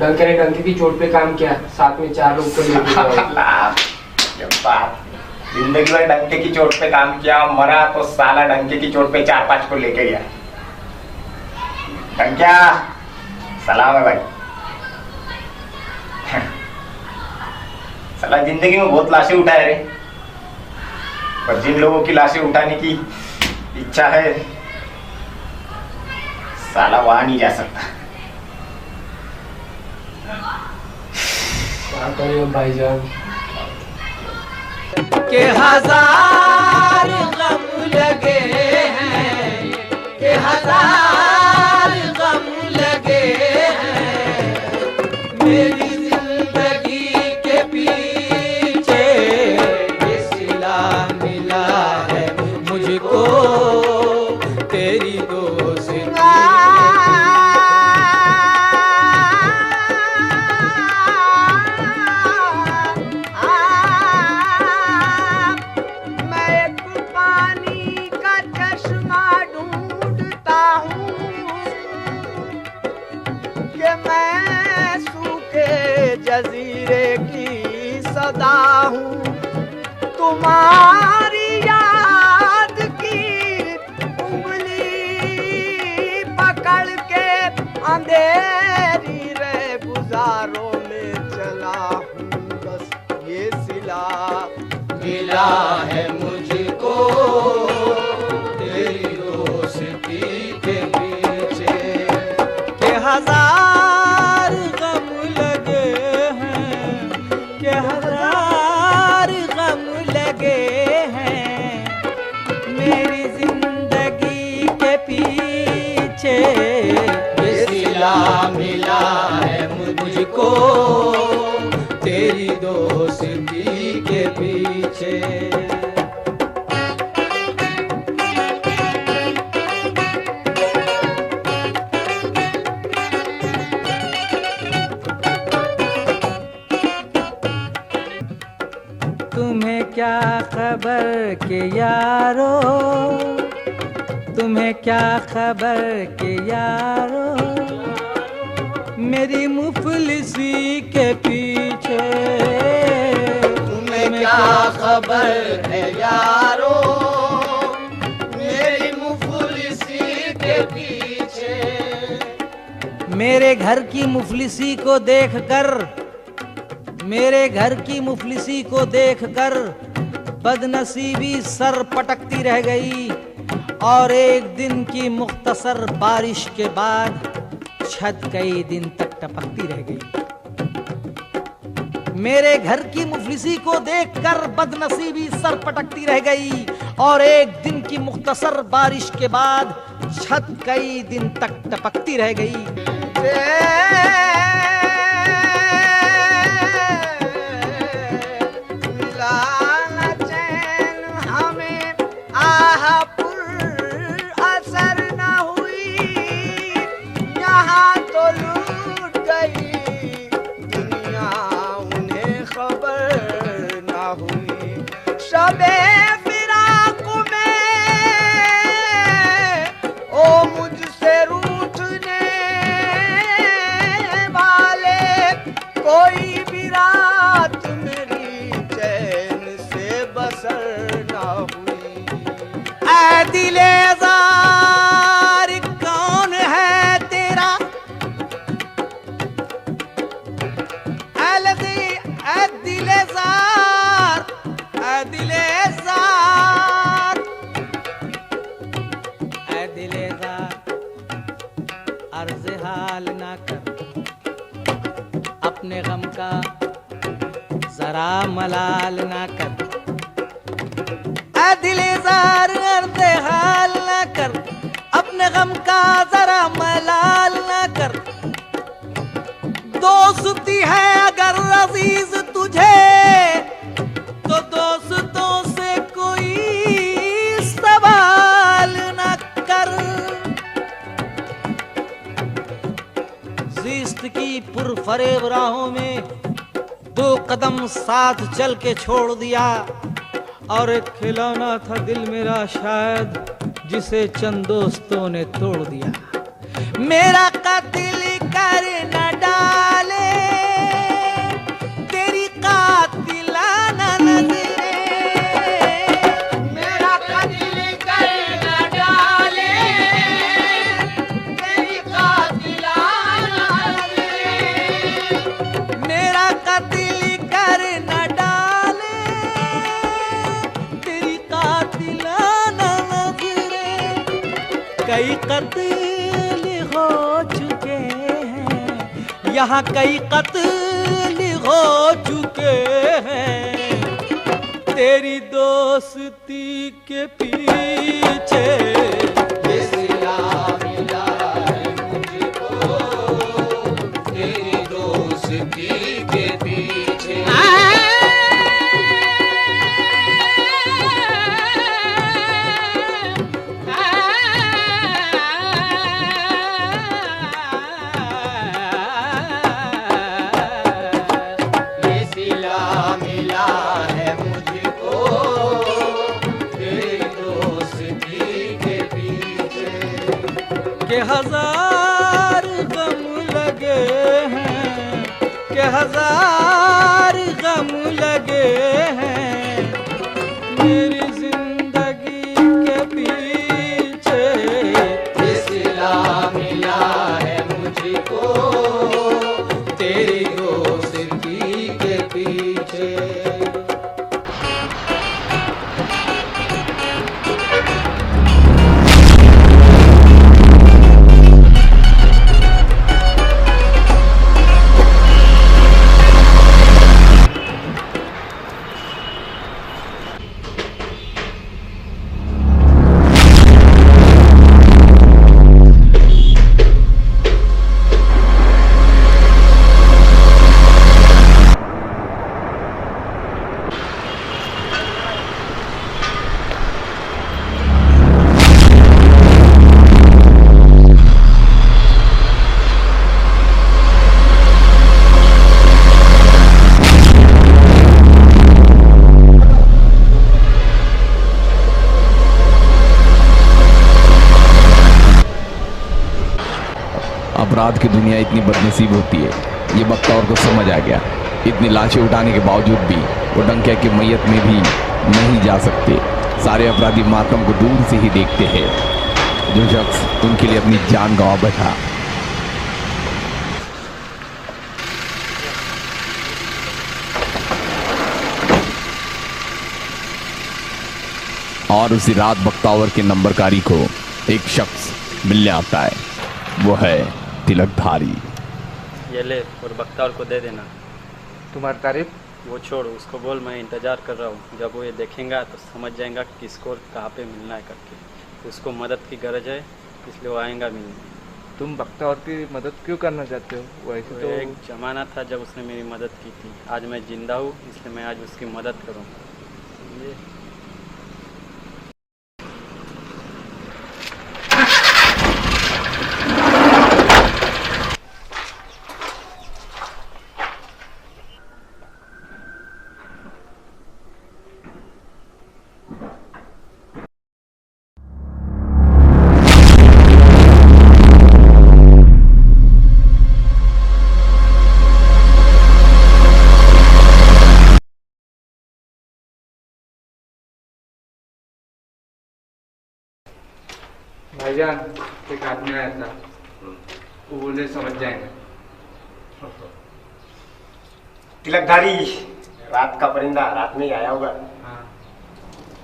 डंके ने डंके की चोट पे काम किया, साथ में 4 लोग को लेके गए। जिंदगी भर डंके की चोट पे काम किया, मरा तो साला डंके की चोट पे 4-5 को लेके गया। डंकिया सलाम है भाई। साला जिंदगी में बहुत लाशें उठाए रे, पर जिन लोगों की लाशें उठाने की इच्छा है साला वहां नहीं जा सकता। क्या करें भाईजान के हजार गम लगे हैं, के हजार गम लगे हैं मेरी जिंदगी के पीछे। ये सिला मिला है मुझको तेरी दोस्ती। जजीरे की सदा हूँ तुम्हारी याद की उंगली पकड़ के अंधेरी रे गुजारों में चला हूँ। बस ये सिला मिला है मुझको तेरी दोस्ती के पीछे। के हजार गम लगे मुझको तेरी दोस्ती के पीछे। तुम्हें क्या खबर के यारो, तुम्हें क्या खबर के यारो, मेरी मुफलिसी के पीछे। तुम्हें क्या खबर है यारो, मेरी मुफलिसी के पीछे। मेरे घर की मुफलिसी को देखकर, मेरे घर की मुफलिसी को देखकर बदनसीबी सर पटकती रह गई और एक दिन की मुख्तसर बारिश के बाद छत कई दिन तक टपकती रह गई। मेरे घर की मुफलिसी को देखकर बदनसीबी सर पटकती रह गई और एक दिन की मुख्तसर बारिश के बाद छत कई दिन तक टपकती रह गई। दिलेज़ार कौन है तेरा, दिलेज़ार, दिलेज़ार, दिलेज़ार, अर्ज़ हाल ना कर, अपने गम का जरा मलाल ना कर। दिलेज़ार अर्ज़ हाल ना कर, अपने गम का जरा मलाल ना कर। दोस्ती है अगर अजीज तुझे तो दोस्तों से कोई सवाल ना कर। ज़िस्त की पुरफरेब राहों में दो कदम साथ चल के छोड़ दिया और एक खिलौना था दिल मेरा शायद जिसे चंद दोस्तों ने तोड़ दिया। मेरा कातिल कर न डाले तेरी कातिलाना नज़रें, मेरा कातिल कर न डाले तेरी कातिलाना नज़रें। मेरा कातिल कर न डाले तेरी कातिलाना नज़रें। कई कत्ल हो चुके हैं यहाँ, कई कत्ल हो चुके हैं तेरी दोस्ती के पीछे। ये सिला मिला है मुझको तेरी दोस्ती के पीछे। के हजार गम लगे हैं, के हजार गम लगे हैं मेरी जिंदगी के पीछे। ये सिला मिला है मुझको तेरी दोस्ती के पीछे। अपराध की दुनिया इतनी बदनसीब होती है, ये बख्तौर को समझ आ गया। इतनी लाशें उठाने के बावजूद भी वो डंकिया की मैयत में भी नहीं जा सकते। सारे अपराधी मातम को दूर से ही देखते हैं। जो शख्स उनके लिए अपनी जान गंवा बैठा, और उसी रात बख्तावर के नंबरकारी को एक शख्स मिलने आता है, वो है तिलकधारी। ये ले और बख्तावर को दे देना। तुम्हारी तारीफ? वो छोड़, उसको बोल मैं इंतज़ार कर रहा हूँ। जब वो ये देखेगा तो समझ जाएगा कि किसको और कहाँ पे मिलना है करके। उसको मदद की गरज है, इसलिए वो आएगा मिलने। तुम बख्तावर की मदद क्यों करना चाहते हो? वैसे तो एक ज़माना था जब उसने मेरी मदद की थी। आज मैं जिंदा हूँ, इसलिए मैं आज उसकी मदद करूँगा। समझे? भाईजान, एक आदमी आया था, वो बोले समझ जाएंगे। तिलकधारी रात का परिंदा रात में ही आया होगा। हाँ।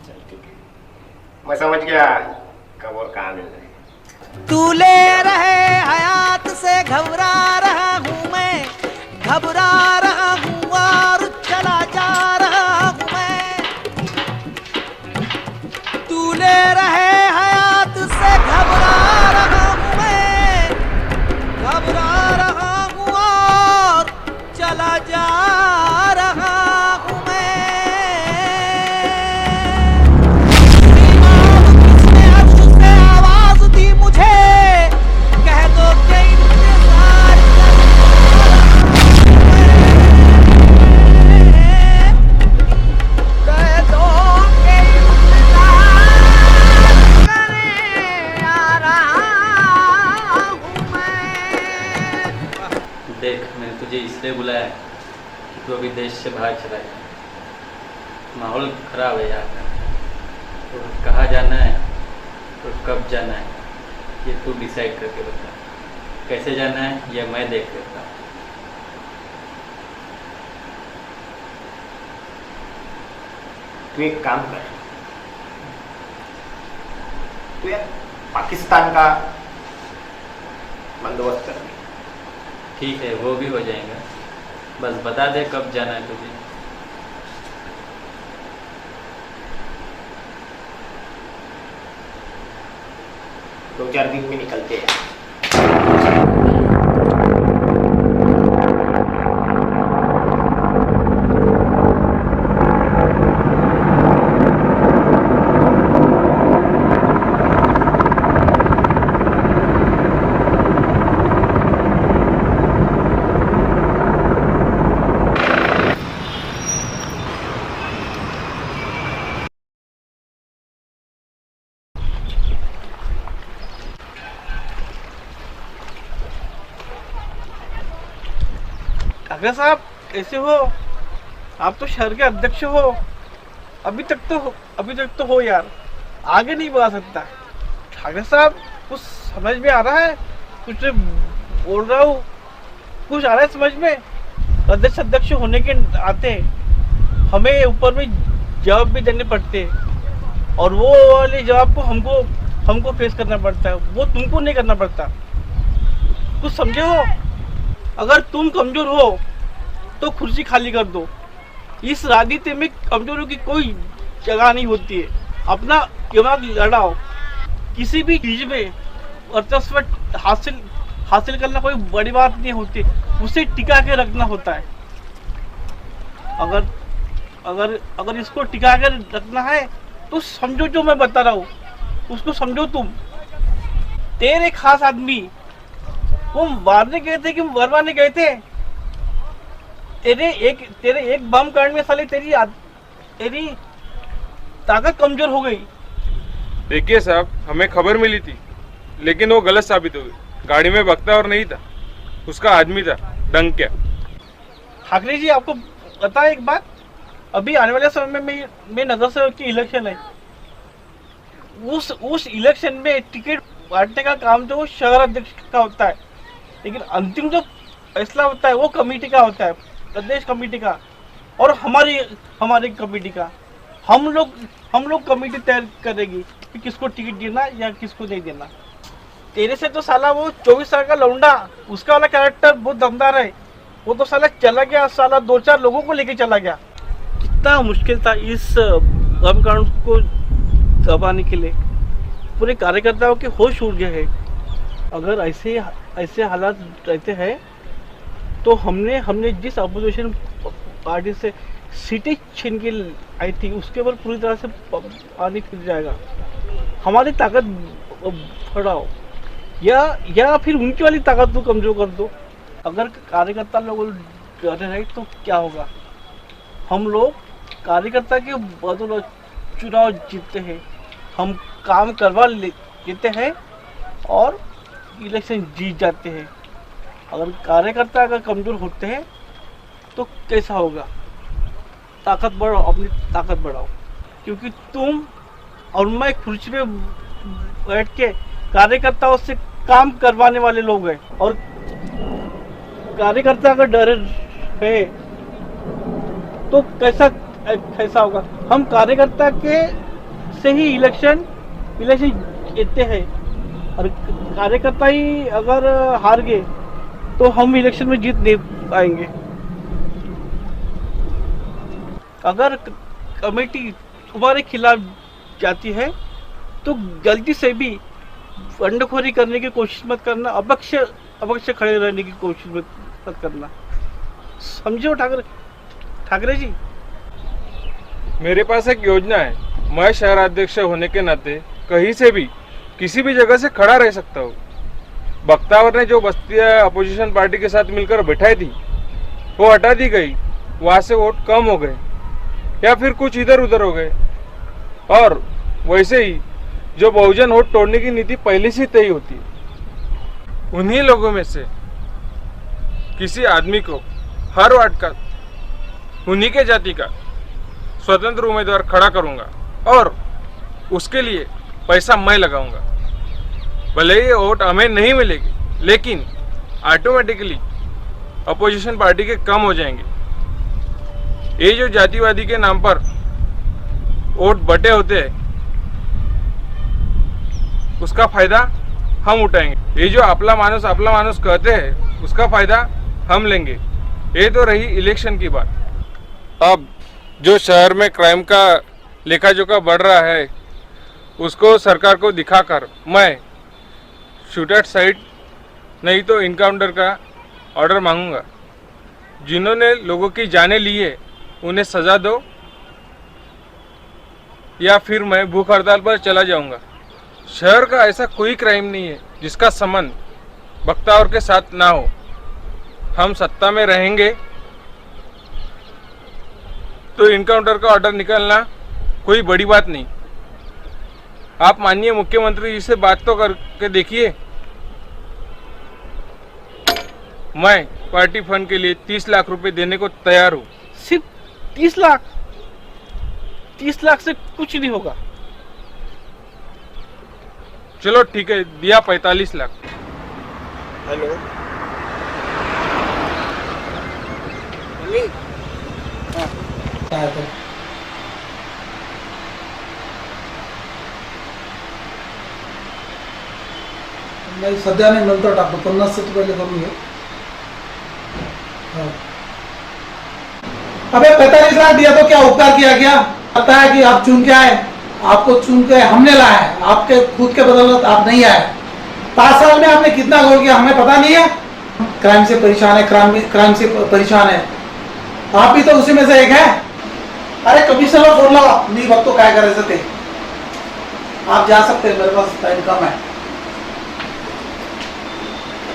चल ठीक है, मैं समझ गया कब और कहाँ मिलना है। तू ले रहे हयात से घबरा रहा हूँ मैं, घबरा रहा हूँ और चला जा रहा हूँ मैं। तू ले रहे हयात से घबरा रहा हूँ मैं, घबरा रहा हूँ और चला जा रहा हूँ मैं। किसने अर्श से आवाज दी मुझे, कह दो कि इंतजार कह दो कि देख, मैंने तुझे इसलिए बुलाया कि तू अभी देश से बाहर चला गया। माहौल खराब है यहाँ का। तो कहाँ जाना है तो कब जाना है ये तू डिसाइड करके बता। कैसे जाना है ये मैं देख लेता हूँ। तू एक काम कर, तू यार पाकिस्तान का बंदोबस्त कर। ठीक है, वो भी हो जाएगा। बस बता दे कब जाना है तुझे। दो चार दिन में निकलते हैं। अगर साहब ऐसे हो, आप तो शहर के अध्यक्ष हो, अभी तक तो हो यार, आगे नहीं बढ़ा सकता। ठाकरे साहब कुछ समझ में आ रहा है? कुछ बोल रहा हूँ, कुछ आ रहा है समझ में? अध्यक्ष होने के आते हमें ऊपर में जवाब भी देने पड़ते, और वो वाले जवाब को हमको फेस करना पड़ता है, वो तुमको नहीं करना पड़ता। कुछ समझे हो? अगर तुम कमजोर हो तो कुर्सी खाली कर दो। इस राजनीति में कमजोरों की कोई जगह नहीं होती है। अपना दिमाग लड़ाओ। किसी भी चीज में वर्चस्व हासिल करना कोई बड़ी बात नहीं होती, उसे टिका के रखना होता है। अगर इसको टिका के रखना है तो समझो जो मैं बता रहा हूँ, उसको समझो। तुम तेरे खास आदमी वो मारने गए थे कि मरवाने गए थे? तेरे एक बम कांड में साले तेरी ताकत कमजोर हो गई। देखिए साहब, हमें खबर मिली थी, लेकिन वो गलत साबित हो गई। गाड़ी में बख्तावर नहीं था। उसका आदमी था डंक्या। ठाकरे जी आपको पता है एक बात, अभी आने वाले समय में नगर सेवक की इलेक्शन है। उस इलेक्शन में टिकट बांटने का काम जो शहर अध्यक्ष का होता है, लेकिन अंतिम जो फैसला होता है वो कमेटी का होता है, प्रदेश कमेटी का और हमारी कमेटी का। हम लोग कमेटी तैयार करेगी कि किसको टिकट देना या किसको नहीं देना। तेरे से तो साला वो 24 साल का लौंडा, उसका वाला कैरेक्टर बहुत दमदार है। वो तो साला चला गया, साला 2-4 लोगों को लेके चला गया। कितना मुश्किल था इस कानून को दबाने के लिए। पूरे कार्यकर्ताओं के होश उड़ गए हैं। अगर ऐसे हालात रहते हैं तो हमने जिस अपोजिशन पार्टी से सीटें छीन के आई थी उसके ऊपर पूरी तरह से पानी फिर जाएगा। हमारी ताकत बढ़ाओ या फिर उनकी वाली ताकत को कमजोर कर दो। अगर कार्यकर्ता लोग डरे रहे तो क्या होगा। हम लोग कार्यकर्ता के बदौलत चुनाव जीतते हैं, हम काम करवा लेते हैं और इलेक्शन जीत जाते हैं। अगर कार्यकर्ता अगर कमजोर होते हैं तो कैसा होगा। ताकत बढ़ाओ, अपनी ताकत बढ़ाओ, क्योंकि तुम और मैं कुर्सी पे बैठ के कार्यकर्ताओं से काम करवाने वाले लोग हैं। और कार्यकर्ता अगर डरे है तो कैसा होगा। हम कार्यकर्ता के से ही इलेक्शन जीतते हैं और कार्यकर्ता ही अगर हार गए तो हम इलेक्शन में जीत नहीं पाएंगे। अगर कमेटी तुम्हारे खिलाफ जाती है तो गलती से भी बंडखोरी करने की कोशिश मत करना, अपक्ष खड़े रहने की कोशिश मत करना। समझो ठाकरे जी। मेरे पास एक योजना है। मैं शहर अध्यक्ष होने के नाते कहीं से भी किसी भी जगह से खड़ा रह सकता हूँ। बख्तावर ने जो बस्तियाँ अपोजिशन पार्टी के साथ मिलकर बैठाई थी वो हटा दी गई। वहाँ से वोट कम हो गए या फिर कुछ इधर उधर हो गए। और वैसे ही जो बहुजन वोट तोड़ने की नीति पहले से तय होती है, उन्हीं लोगों में से किसी आदमी को हर वार्ड का उन्हीं के जाति का स्वतंत्र उम्मीदवार खड़ा करूंगा और उसके लिए पैसा मैं लगाऊंगा। भले ये वोट हमें नहीं मिलेगी, लेकिन ऑटोमेटिकली अपोजिशन पार्टी के कम हो जाएंगे। ये जो जातिवादी के नाम पर वोट बटे होते हैं उसका फायदा हम उठाएंगे। ये जो अपला मानुस कहते हैं उसका फायदा हम लेंगे। ये तो रही इलेक्शन की बात। अब जो शहर में क्राइम का लेखा जोखा बढ़ रहा है उसको सरकार को दिखाकर मैं शूट एट साइट नहीं तो इनकाउंटर का ऑर्डर मांगूंगा। जिन्होंने लोगों की जानें ली है उन्हें सजा दो या फिर मैं भूख हड़ताल पर चला जाऊंगा। शहर का ऐसा कोई क्राइम नहीं है जिसका संबंध बख्तावर के साथ ना हो। हम सत्ता में रहेंगे तो इनकाउंटर का ऑर्डर निकालना कोई बड़ी बात नहीं। आप माननीय मुख्यमंत्री जी से बात तो करके देखिए। मैं पार्टी फंड के लिए 30 लाख रुपए देने को तैयार हूँ। सिर्फ 30 लाख? 30 लाख से कुछ नहीं होगा। चलो ठीक है, दिया 45 लाख। हेलो नाही सध्या नाही, नंतर टाकतो. 50 से तो पहले करूँ ये. अबे 45 लाख दिया तो क्या उपकार किया क्या? पता है कि आप चुन के आए, आपको चुन के हमने लाया है, आपके खुद के बदौलत आप नहीं आए। 5 साल में आपने कितना गोल किया हमें पता नहीं है। क्राइम से परेशान है, क्राइम से परेशान है, आप भी तो उसी में से एक है। अरे कमिश्नर फोन लो, नहीं वक्त तो काय करायचं ते. आप जा सकते हैं, मेरे पास टाइम कम है.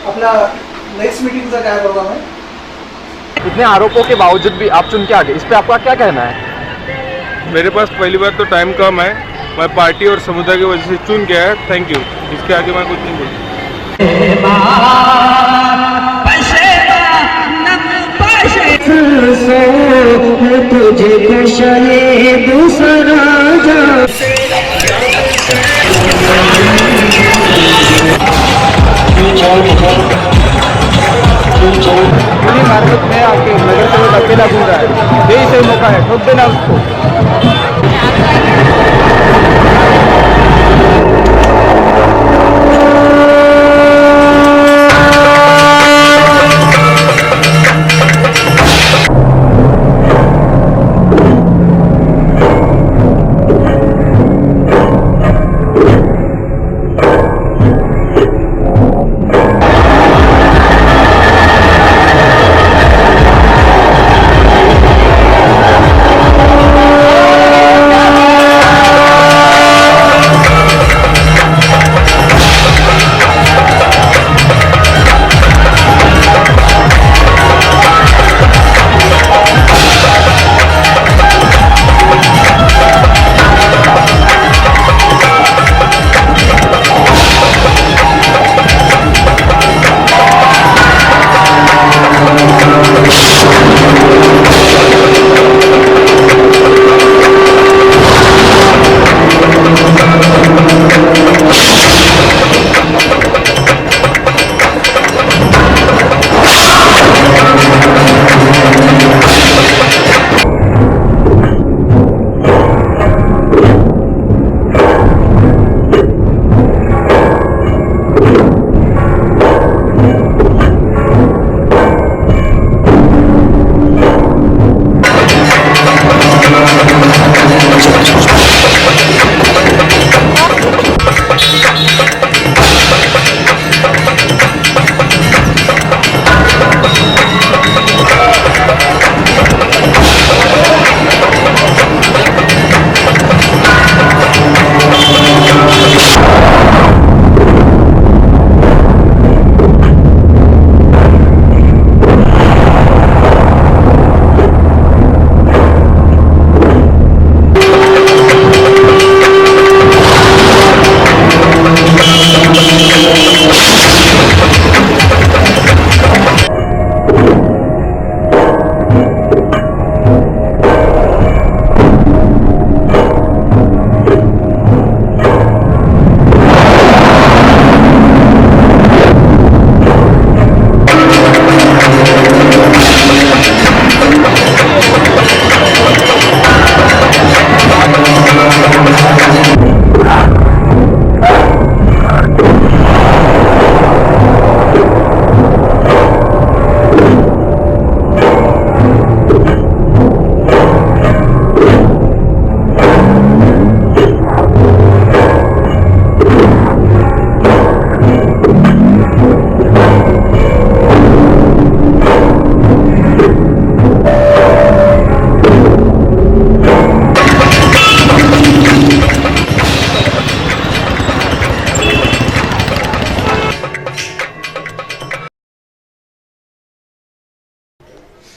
अपना नेक्स्ट मीटिंग का क्या प्रोग्राम है? इतने आरोपों के बावजूद भी आप चुन के आ गए, इस पे आपका क्या कहना है? मेरे पास पहली बात तो टाइम कम है, मैं पार्टी और समुदाय की वजह से चुन के आया। थैंक यू, इसके आगे मैं कुछ नहीं बोलूँ। सो है तुझे कशाए दूसरा पूरी मार्केट में आके नगर सेवक अकेला घूम रहा है, यही सही मौका है, ठोक देना उसको।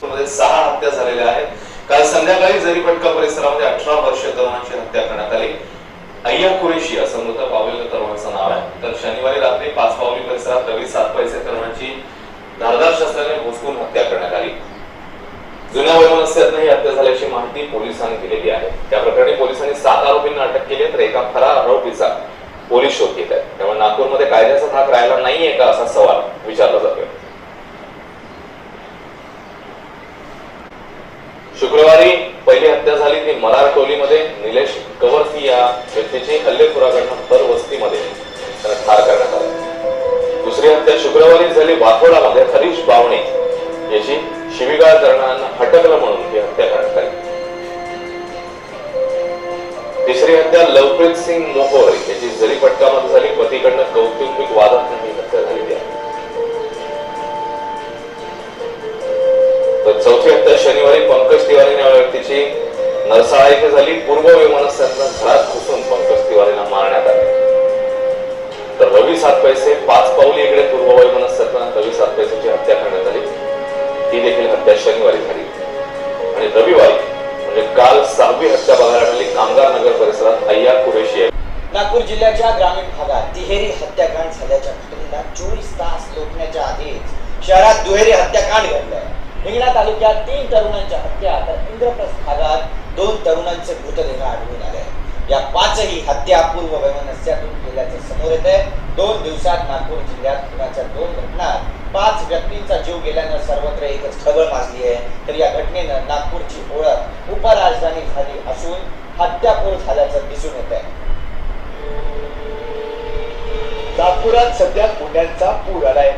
मध्ये 6 हत्या झालेल्या आहेत. काल संध्याकाळी जरीपटका परिसरामध्ये 18 वर्षीय तरुणाची हत्या करण्यात आली. अय्या कुरेशी असं मृत पावलेलं तरुणाचं नाव आहे. तर शनिवारी रात्री 5 पावली परिसरात रवी 7 पैसे तरुणाची धारदार शस्त्राने भोसकून हत्या करण्यात आली. जुन्या वयमनस्यातनं ही हत्या झाल्याची माहिती पोलिसांनी दिलेली आहे. त्या प्रकरणी पोलिसांनी 7 आरोपींना अटक केली तर एका फरार आरोपीचा पोलीस शोध घेत आहेत. त्यामुळे नागपूरमध्ये कायद्याचा धाक राहिला नाहीये का असा सवाल विचारला जातोय. शुक्रवारी पहिली हत्या झाली ती मरार टोलीमध्ये. निलेश कवरसी या व्यक्तीची हल्लेखोराकडनं भर वस्तीमध्ये ठार करण्यात आली. दुसरी हत्या शुक्रवारी झाली वाकोडामध्ये. हरीश बावणे याची शिवीगाळ करणाऱ्यांना हटकलं म्हणून ही हत्या करण्यात आली. तिसरी हत्या लवप्रीत सिंग मोहोर याची जरीपटकामध्ये झाली. पतीकडनं कौटुंबिक वादात ही हत्या झालेली आहे. तर चौथी हत्या शनिवारी पंकज तिवारी या व्यक्तीची नरसाळा येथे झाली. पूर्व वैमनस्यातनं घरात घुसून पंकज तिवारीला मारण्यात आले. तर रवी 7 पैसे 5 पावली इकडे पूर्व वैमनस्यातनं रवी 7 पैसेची हत्या करण्यात आली. ही देखील हत्या शनिवारी झाली. आणि रविवारी म्हणजे काल 6वी हत्या बघायला मिळाली कामगार नगर परिसरात अय्या कुरेशी आहे. नागपूर जिल्ह्याच्या ग्रामीण भागात तिहेरी हत्याकांड झाल्याच्या घटनेला 24 तास लोटण्याच्या आधीच शहरात दुहेरी हत्याकांड घडलंय. हिंगणा तालुक्यात 3 तरुणांच्या हत्या तर इंद्रप्रस्थ भागात 2 तरुणांचे मृतदेह आढळून आले. या 5ही हत्या पूर्व वैमनस्यातून केल्याचं समोर येत आहे. 2 दिवसात नागपूर जिल्ह्यात खुनाच्या 2 घटनात 5 व्यक्तींचा जीव गेल्यानं सर्वत्र एकच खळबळ माजली आहे. तर या घटनेनं नागपूरची ओळख उपराजधानी झाली असून हत्यापूर झाल्याचं दिसून येत आहे. नागपुरात सध्या गुन्ह्यांचा पूर आलाय.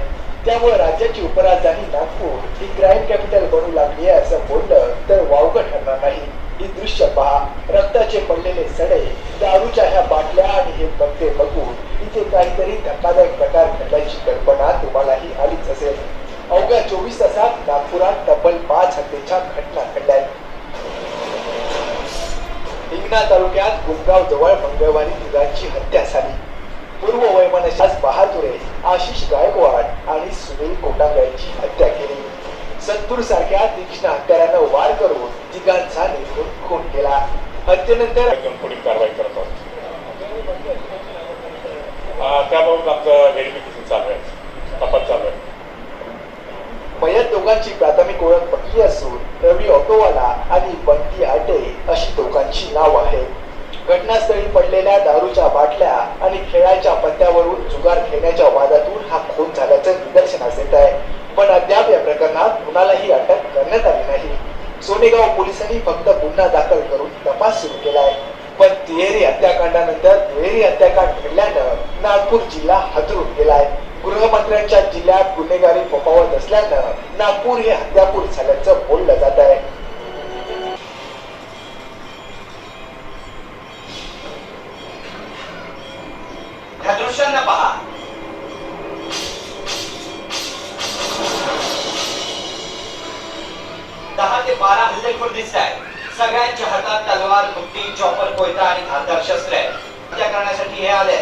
त्यामुळे राज्याची उपराजधानी नागपूर ही क्राईम कॅपिटल बनू लागली आहे असं बोललं तर वावगं ठरणार नाही. ही दृश्य पहा. रक्ताचे पडलेले सडे, दारूच्या ह्या बाटल्या आणि हे पत्ते बघून इथे काहीतरी धक्कादायक प्रकार घडल्याची कल्पना तुम्हालाही आलीच असेल. अवघ्या 24 तासात नागपुरात तब्बल 5 हत्येच्या घटना घडल्या. हिंगणा तालुक्यात गुमगाव जवळ मंगळवारी तिघांची हत्या झाली. पूर्व वैमनस्यास बहादुरे, आशिष गायकवाड आणि सुनील कोटांगळची हत्या केली. संतूर सारख्या तीक्ष्ण हत्यारानं वार करून तिघांचा निर्घृण खून केला. हत्येनंतर पुढील कारवाई करत आहोत. त्याबाबत आमचं व्हेरिफिकेशन चालू आहे, तपास चालू आहे. मयत दोघांची प्राथमिक ओळख पटली असून रवी ऑटोवाला आणि बंटी आटे अशी दोघांची नाव आहेत. घटनास्थळी पडलेल्या दारूच्या बाटल्या आणि खेळाच्या पत्त्यावरून जुगार खेळण्याच्या वादातून हा खून झाल्याचं निदर्शनास येत आहे. पण अद्याप या प्रकरणात कुणालाही अटक करण्यात आली नाही. सोनेगाव पोलिसांनी फक्त गुन्हा दाखल करून तपास सुरू केलाय. पण तिहेरी हत्याकांडानंतर दुहेरी हत्याकांड घडल्यानं नागपूर जिल्हा हादरून गेलाय. गृहमंत्र्यांच्या जिल्ह्यात गुन्हेगारी फोफावत असल्यानं नागपूर हे हत्यापूर झाल्याचं बोललं जात आहे. ह्या दृश्यांना पहा. दहा ते 12 हल्लेखोर दिसत आहेत. सगळ्यांच्या हातात तलवार, बुट्टी, चॉपर, कोयता आणि धारदार शस्त्र आहे. हत्या करण्यासाठी हे आले.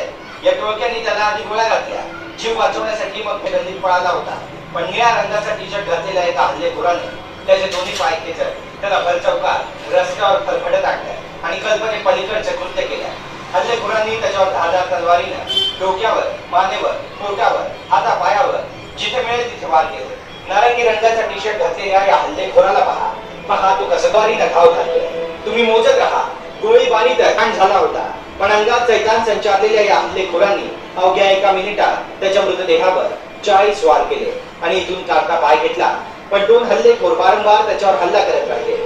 या टोळक्यांनी त्याला आधी गोळ्या घातल्या. जीव वाचवण्यासाठी मग ते गल्लीत पळाला होता. पण निळ्या रंगाचा टी शर्ट घातलेल्या एका हल्लेखोराने त्याचे दोन्ही पाय खेचत त्याला भर चौकात रस्त्यावर फरफटत आणलं आणि कल्पने पलीकडचे कृत्य केल्या. हल्लेखोरांनी त्याच्यावर धारदार तलवारीनं डोक्यावर, मानेवर, पोटावर, हातापायावर जिथे मिळेल तिथे वार केले. नारंगी रंगाचा टी शर्ट घातलेल्या या हल्लेखोराला पहा. पहा तो कसं द्वारीनं घाव घालतोय. तुम्ही मोजत राहा. गोळीबारीत कांड झाला होता. पण अंगात चैतान संचारलेल्या या हल्लेखोरांनी अवघ्या 1 मिनिटात त्याच्या मृतदेहावर 40 वार केले आणि इथून काढता पाय घेतला. पण 2 हल्लेखोर वारंवार त्याच्यावर हल्ला करत राहिले.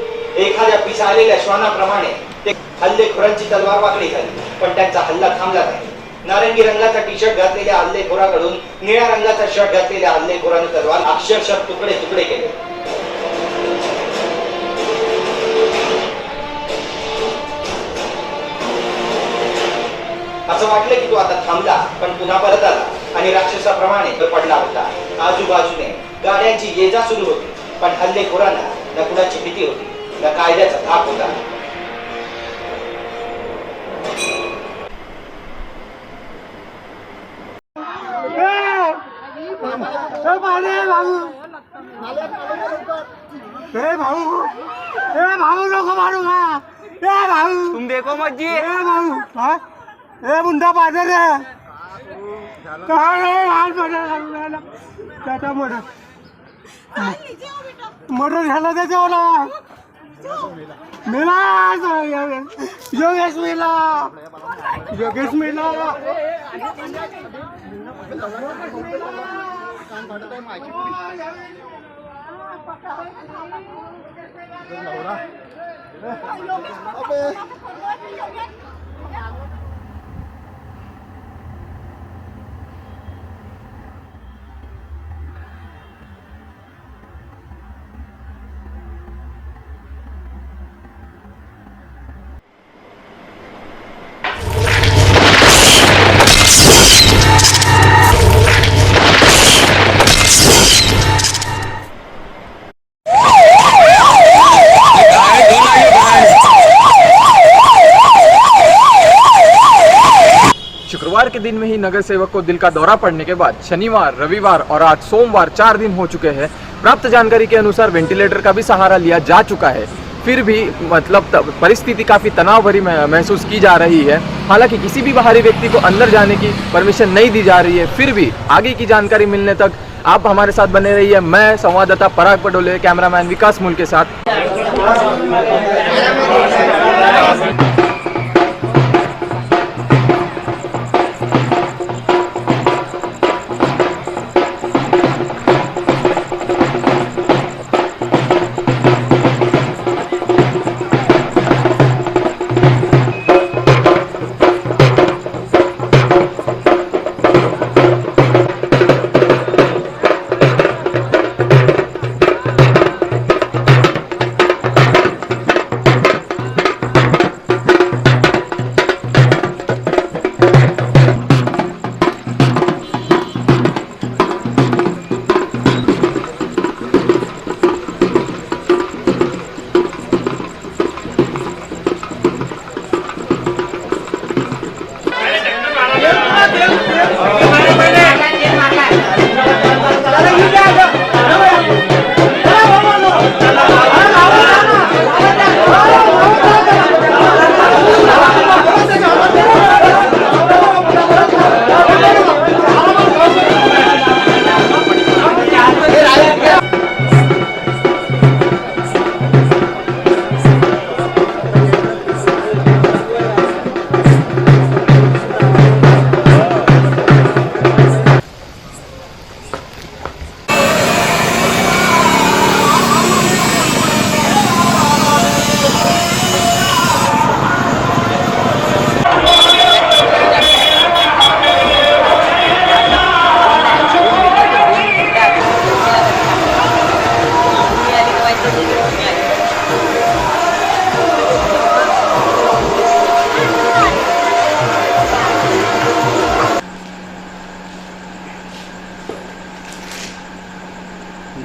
एखाद्या पिसाळलेल्या श्वानाप्रमाणे ते हल्लेखोरांची तलवार वाकडी झाली. पण त्यांचा हल्ला थांबला नाही. नारंगी रंगाचा टी शर्ट घातलेल्या हल्लेखोराकडून निळ्या रंगाचा शर्ट घातलेल्या हल्लेखोराने तलवार अक्षरशः तुकडे तुकडे केले. असं वाटलं की तो आता थांबला, पण पुन्हा परत आला आणि राक्षसाप्रमाणे तो पडला होता. आजूबाजूने गाड्यांची ये जा सुरू होती. पण हल्लेखोरांना न कुणाची भीती होती, न कायद्याचा धाक होता. भाऊ नको मारूंगा. भाऊ तुम देखो मत जी. भाऊ मुंडा पाडे रे. त्याचा मर्डर झाला त्याच्यावर. मेला योगेश मेला. योगेश मेला. शुक्रवार के दिन में ही नगर सेवक को दिल का दौरा पड़ने के बाद शनिवार, रविवार और आज सोमवार 4 दिन हो चुके हैं। प्राप्त जानकारी के अनुसार वेंटिलेटर का भी सहारा लिया जा चुका है, फिर भी मतलब परिस्थिति काफ़ी तनाव भरी महसूस की जा रही है। हालांकि किसी भी बाहरी व्यक्ति को अंदर जाने की परमिशन नहीं दी जा रही है, फिर भी आगे की जानकारी मिलने तक आप हमारे साथ बने रहिए। मैं संवाददाता पराग पटोले, कैमरामैन विकास मूल के साथ।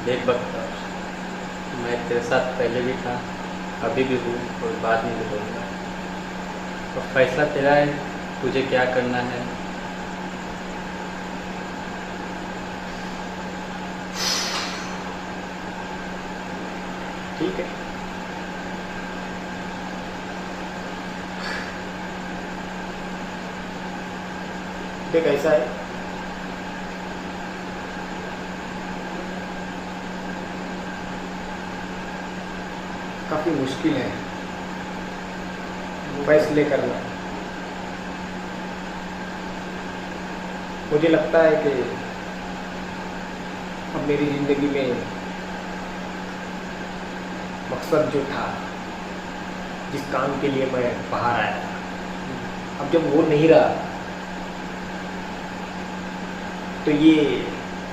देख बख्तर, मैं तेरे साथ पहले भी था, अभी भी हूँ और बाद में भी रहूँगा। तो फैसला तेरा है, तुझे क्या करना है। ठीक है, देख ऐसा है, काफी मुश्किल है फैसले करना। मुझे लगता है कि अब मेरी जिंदगी में मकसद जो था, जिस काम के लिए मैं बाहर आया था, अब जब वो नहीं रहा तो ये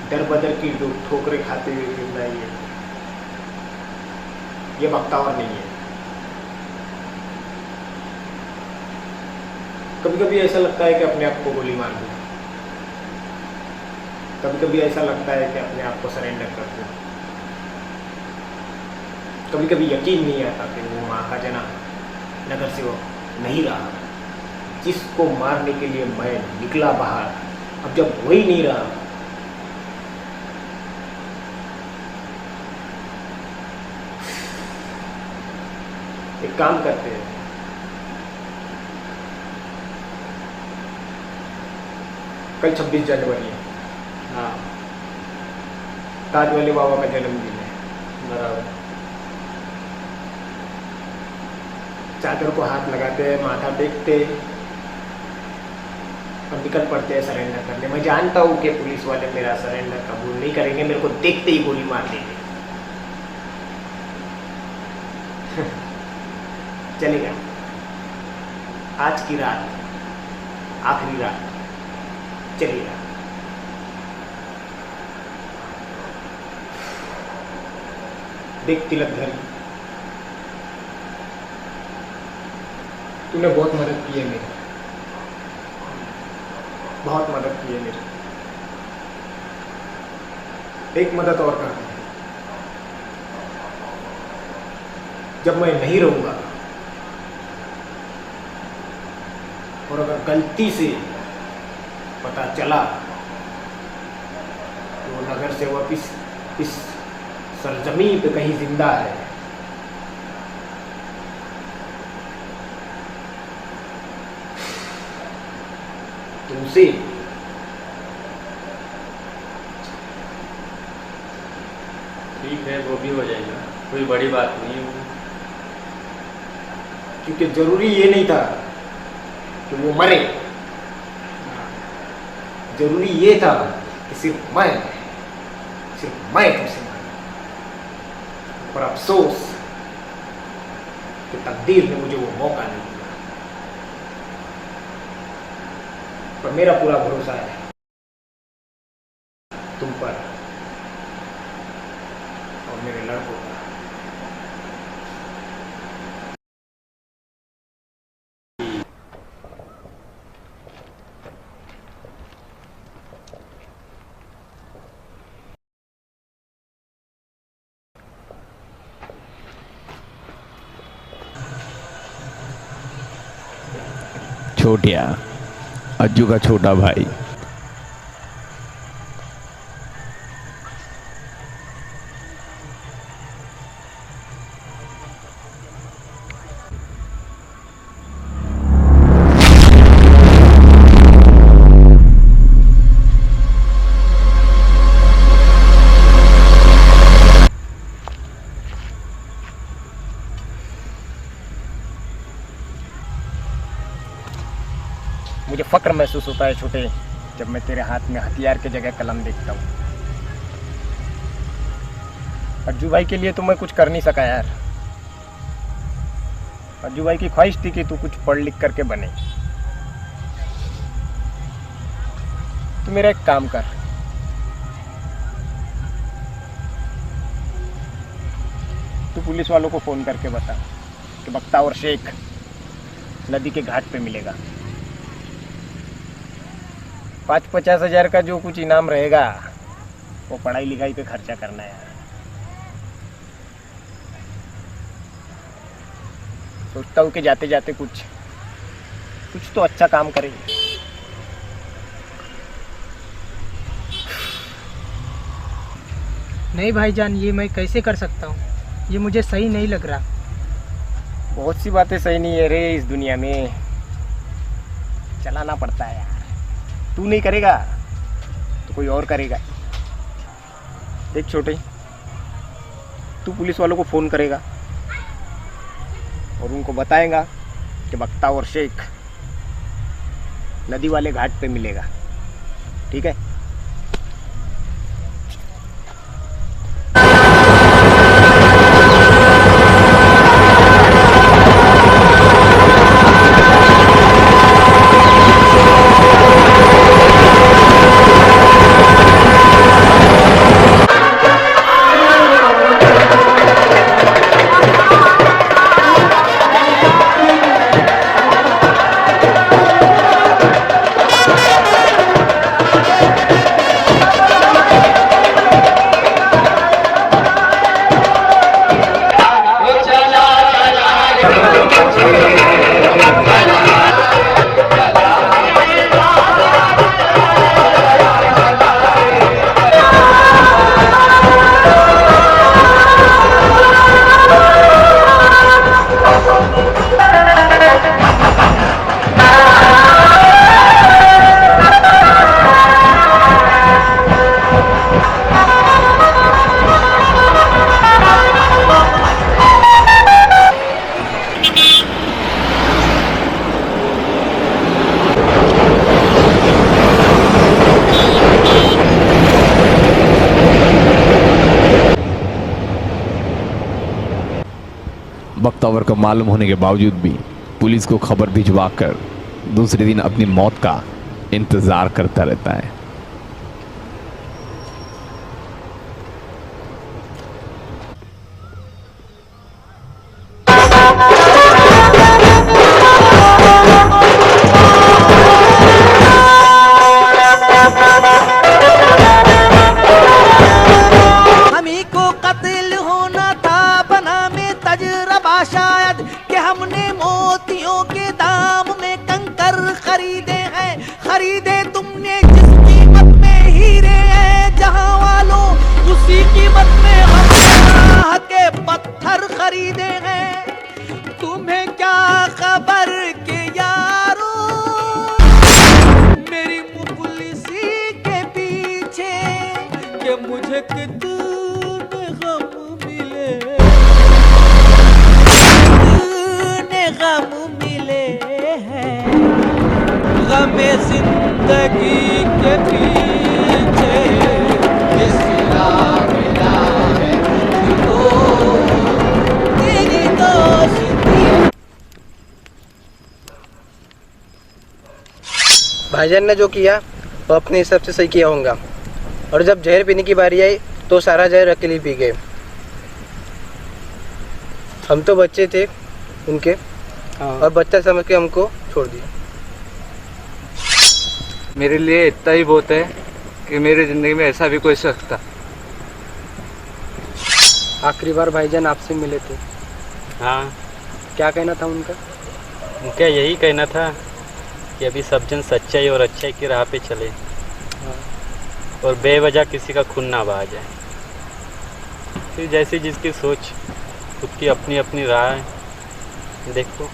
दर बदर की जो ठोकरें खाते हुए फिरना, ये बख्तावर नहीं है। कभी कभी ऐसा लगता है कि अपने आप को गोली मार दूं, कभी कभी ऐसा लगता है कि अपने आप को सरेंडर कर दूं, कभी कभी यकीन नहीं आता कि वो माँ का जना नगर सेवक नहीं रहा, जिसको मारने के लिए मैं निकला बाहर, अब जब वही नहीं रहा एक काम करते हैं, कल 26 जनवरी है। हाँ, ताज वाले बाबा का जन्मदिन है। बराबर। चादर को हाथ लगाते हैं, माथा टेकते और निकल पड़ते हैं सरेंडर करने। मैं जानता हूँ कि पुलिस वाले मेरा सरेंडर कबूल नहीं करेंगे, मेरे को देखते ही गोली मार देंगे। चलेगा, आज की रात आखिरी रात चलेगा। देख तिलकधर, तूने बहुत मदद की है मेरी, बहुत मदद की है मेरी। एक मदद और करते हैं, जब मैं नहीं रहूंगा और अगर गलती से पता चला कि वो नगर सेवक इस सरजमीन पे कहीं जिंदा है, तो उसे ठीक है, वो भी हो जाएगा, कोई बड़ी बात नहीं है। क्योंकि जरूरी ये नहीं था कि वो मरे, जरूरी ये था कि सिर्फ मैं तुमसे मांगा। पर अफसोस कि तकदीर ने मुझे वो मौका नहीं दिया। पर मेरा पूरा भरोसा है तुम पर और मेरे लड़कों पर। छोटिया, अज्जू का छोटा भाई। मुझे फक्र महसूस होता है छोटे, जब मैं तेरे हाथ में हथियार की जगह कलम देखता हूँ। अज्जू भाई के लिए तो मैं कुछ कर नहीं सका यार। अज्जू भाई की ख्वाहिश थी कि तू कुछ पढ़ लिख करके बने। तू मेरा एक काम कर, तू पुलिस वालों को फोन करके बता कि बख्तावर शेख नदी के घाट पे मिलेगा। 50-50 हजार का जो कुछ इनाम रहेगा वो पढ़ाई लिखाई पे खर्चा करना है यार। सोचता हूँ कि जाते जाते कुछ तो अच्छा काम करेंगे। नहीं भाईजान, ये मैं कैसे कर सकता हूँ? ये मुझे सही नहीं लग रहा। बहुत सी बातें सही नहीं है रे इस दुनिया में, चलाना पड़ता है यार। तू नहीं करेगा तो कोई और करेगा। देख छोटे, तू पुलिस वालों को फोन करेगा और उनको बताएगा कि बख्तावर शेख नदी वाले घाट पे मिलेगा, ठीक है? बख्तावर को मालूम होने के बावजूद भी पुलिस को खबर भिजवाकर दूसरे दिन अपनी मौत का इंतजार करता रहता है। हमी को कत्ल होना था बना में तजरबा, शायद कि हमने मोतियों के दाम में कंकर खरीदे हैं। खरीदे तुमने जिसकी गमे जिंदगी के पीछे ये सिला मिला है मुझको तेरी दोस्ती। भाईजान ने जो किया वो अपने हिसाब से सही किया होगा, और जब जहर पीने की बारी आई तो सारा जहर अकेले पी गए। हम तो बच्चे थे उनके, और बच्चा समझ के हमको छोड़ दिया। मेरे लिए इतना ही बहुत है कि मेरी ज़िंदगी में ऐसा भी कोई शख्स था। आखिरी बार भाईजान आपसे मिले थे, हाँ, क्या कहना था उनका? उनका यही कहना था कि अभी सब जन सच्चाई और अच्छाई की राह पे चले और बेवजह किसी का खून ना बहा जाए। फिर जैसी जिसकी सोच, खुद की अपनी अपनी राह है, देखो।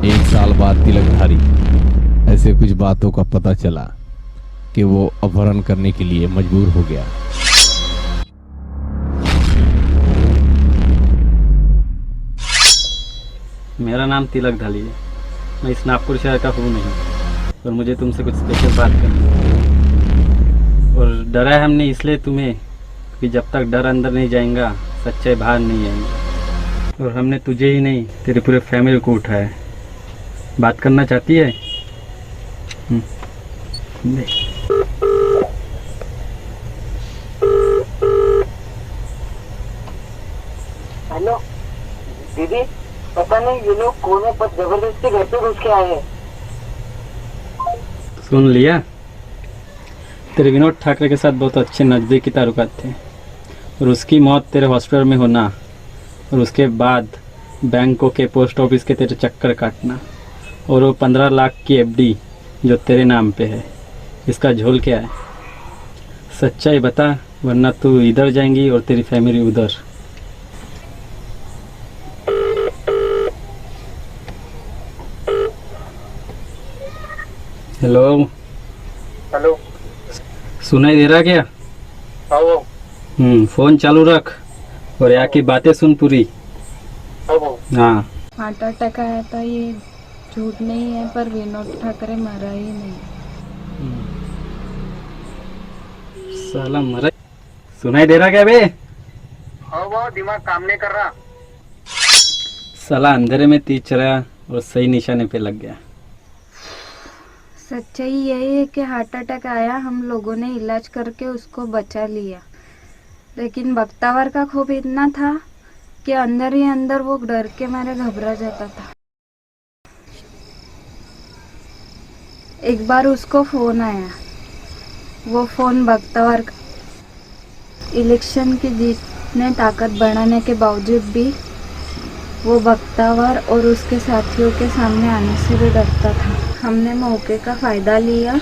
एक साल बाद तिलकधारी ऐसे कुछ बातों का पता चला कि वो अपहरण करने के लिए मजबूर हो गया। मेरा नाम तिलकधारी है। मैं इस नागपुर शहर का हूँ नहीं, और मुझे तुमसे कुछ स्पेशल बात करनी है। और डरा है हमने इसलिए तुम्हें कि जब तक डर अंदर नहीं जाएगा सच्चाई बाहर नहीं आएंगे। और हमने तुझे ही नहीं, तेरे पूरे फैमिली को उठाया। बात करना चाहती है? देख। हेलो दीदी, पता नहीं ये लोग कोने पर जबरदस्ती घर पे घुस के आए हैं। सुन लिया? तेरे विनोद ठाकरे के साथ बहुत अच्छे नज़दीकी ताल्लुकात थे, और उसकी मौत तेरे हॉस्पिटल में होना, और उसके बाद बैंकों के, पोस्ट ऑफिस के तेरे चक्कर काटना, और वो 15 लाख की एफडी जो तेरे नाम पे है, इसका झोल क्या है? सच्चाई बता, वरना तू इधर जाएंगी और तेरी फैमिली उधर। हेलो हेलो, सुनाई दे रहा क्या? आओ। फोन चालू रख और यहाँ की बातें सुन पूरी। आओ। हाँ, हार्ट अटैक आया था, ये झूठ नहीं है, पर विनोद ठाकरे मरा ही नहीं। साला मरा। सुनाई दे रहा क्या बे? वो दिमाग काम नहीं कर रहा। साला अंधेरे में तीर चला और सही निशाने पे लग गया। सच्चाई यही है कि हार्ट अटैक आया, हम लोगों ने इलाज करके उसको बचा लिया, लेकिन बख्तावर का खौफ इतना था कि अंदर ही अंदर वो डर के मारे घबरा जाता था। एक बार उसको फोन आया, वो फोन बख्तावर का। इलेक्शन की जीत ने ताकत बढ़ाने के बावजूद भी वो बख्तावर और उसके साथियों के सामने आने से भी डरता था। हमने मौके का फ़ायदा लिया,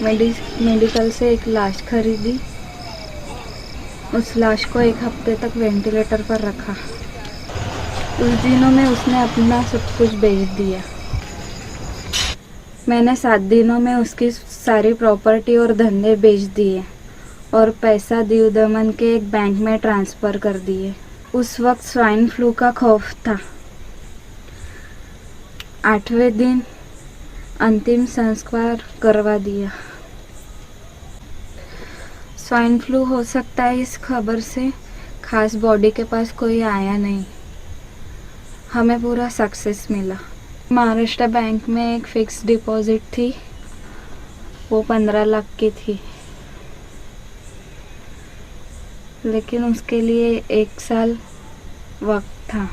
मेडिकल से एक लाश खरीदी, उस लाश को 1 हफ्ते तक वेंटिलेटर पर रखा। उस दिनों में उसने अपना सब कुछ बेच दिया। मैंने 7 दिनों में उसकी सारी प्रॉपर्टी और धंधे बेच दिए और पैसा दीव दमन के एक बैंक में ट्रांसफ़र कर दिए। उस वक्त स्वाइन फ्लू का खौफ था। 8वें दिन अंतिम संस्कार करवा दिया। स्वाइन फ्लू हो सकता है, इस खबर से खास बॉडी के पास कोई आया नहीं। हमें पूरा सक्सेस मिला। महाराष्ट्र बैंक में एक फिक्स डिपॉजिट थी, वो 15 लाख की थी, लेकिन उसके लिए 1 साल वक्त था।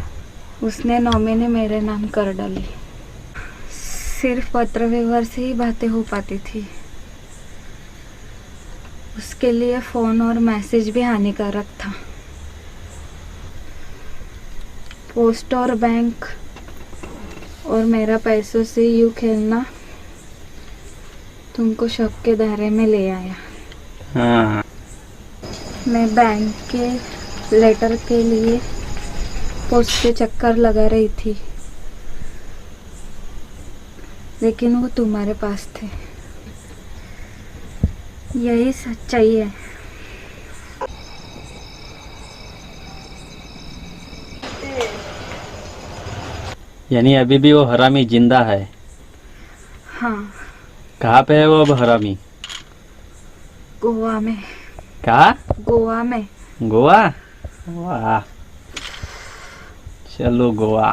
उसने नॉमिनी मेरे नाम कर डाली। सिर्फ पत्र व्यवहार से ही बातें हो पाती थी। उसके लिए फ़ोन और मैसेज भी हानिकारक था। पोस्ट और बैंक और मेरा पैसों से यूँ खेलना तुमको शक के दायरे में ले आया। हाँ मैं बैंक के लेटर के लिए पोस्ट के चक्कर लगा रही थी, लेकिन वो तुम्हारे पास थे। यही सच्चाई है। यानी अभी भी वो हरामी जिंदा है? हाँ, कहाँ पे है वो अब हरामी? गोवा में। कहाँ? गोवा में। गोवा? वाह, चलो गोवा।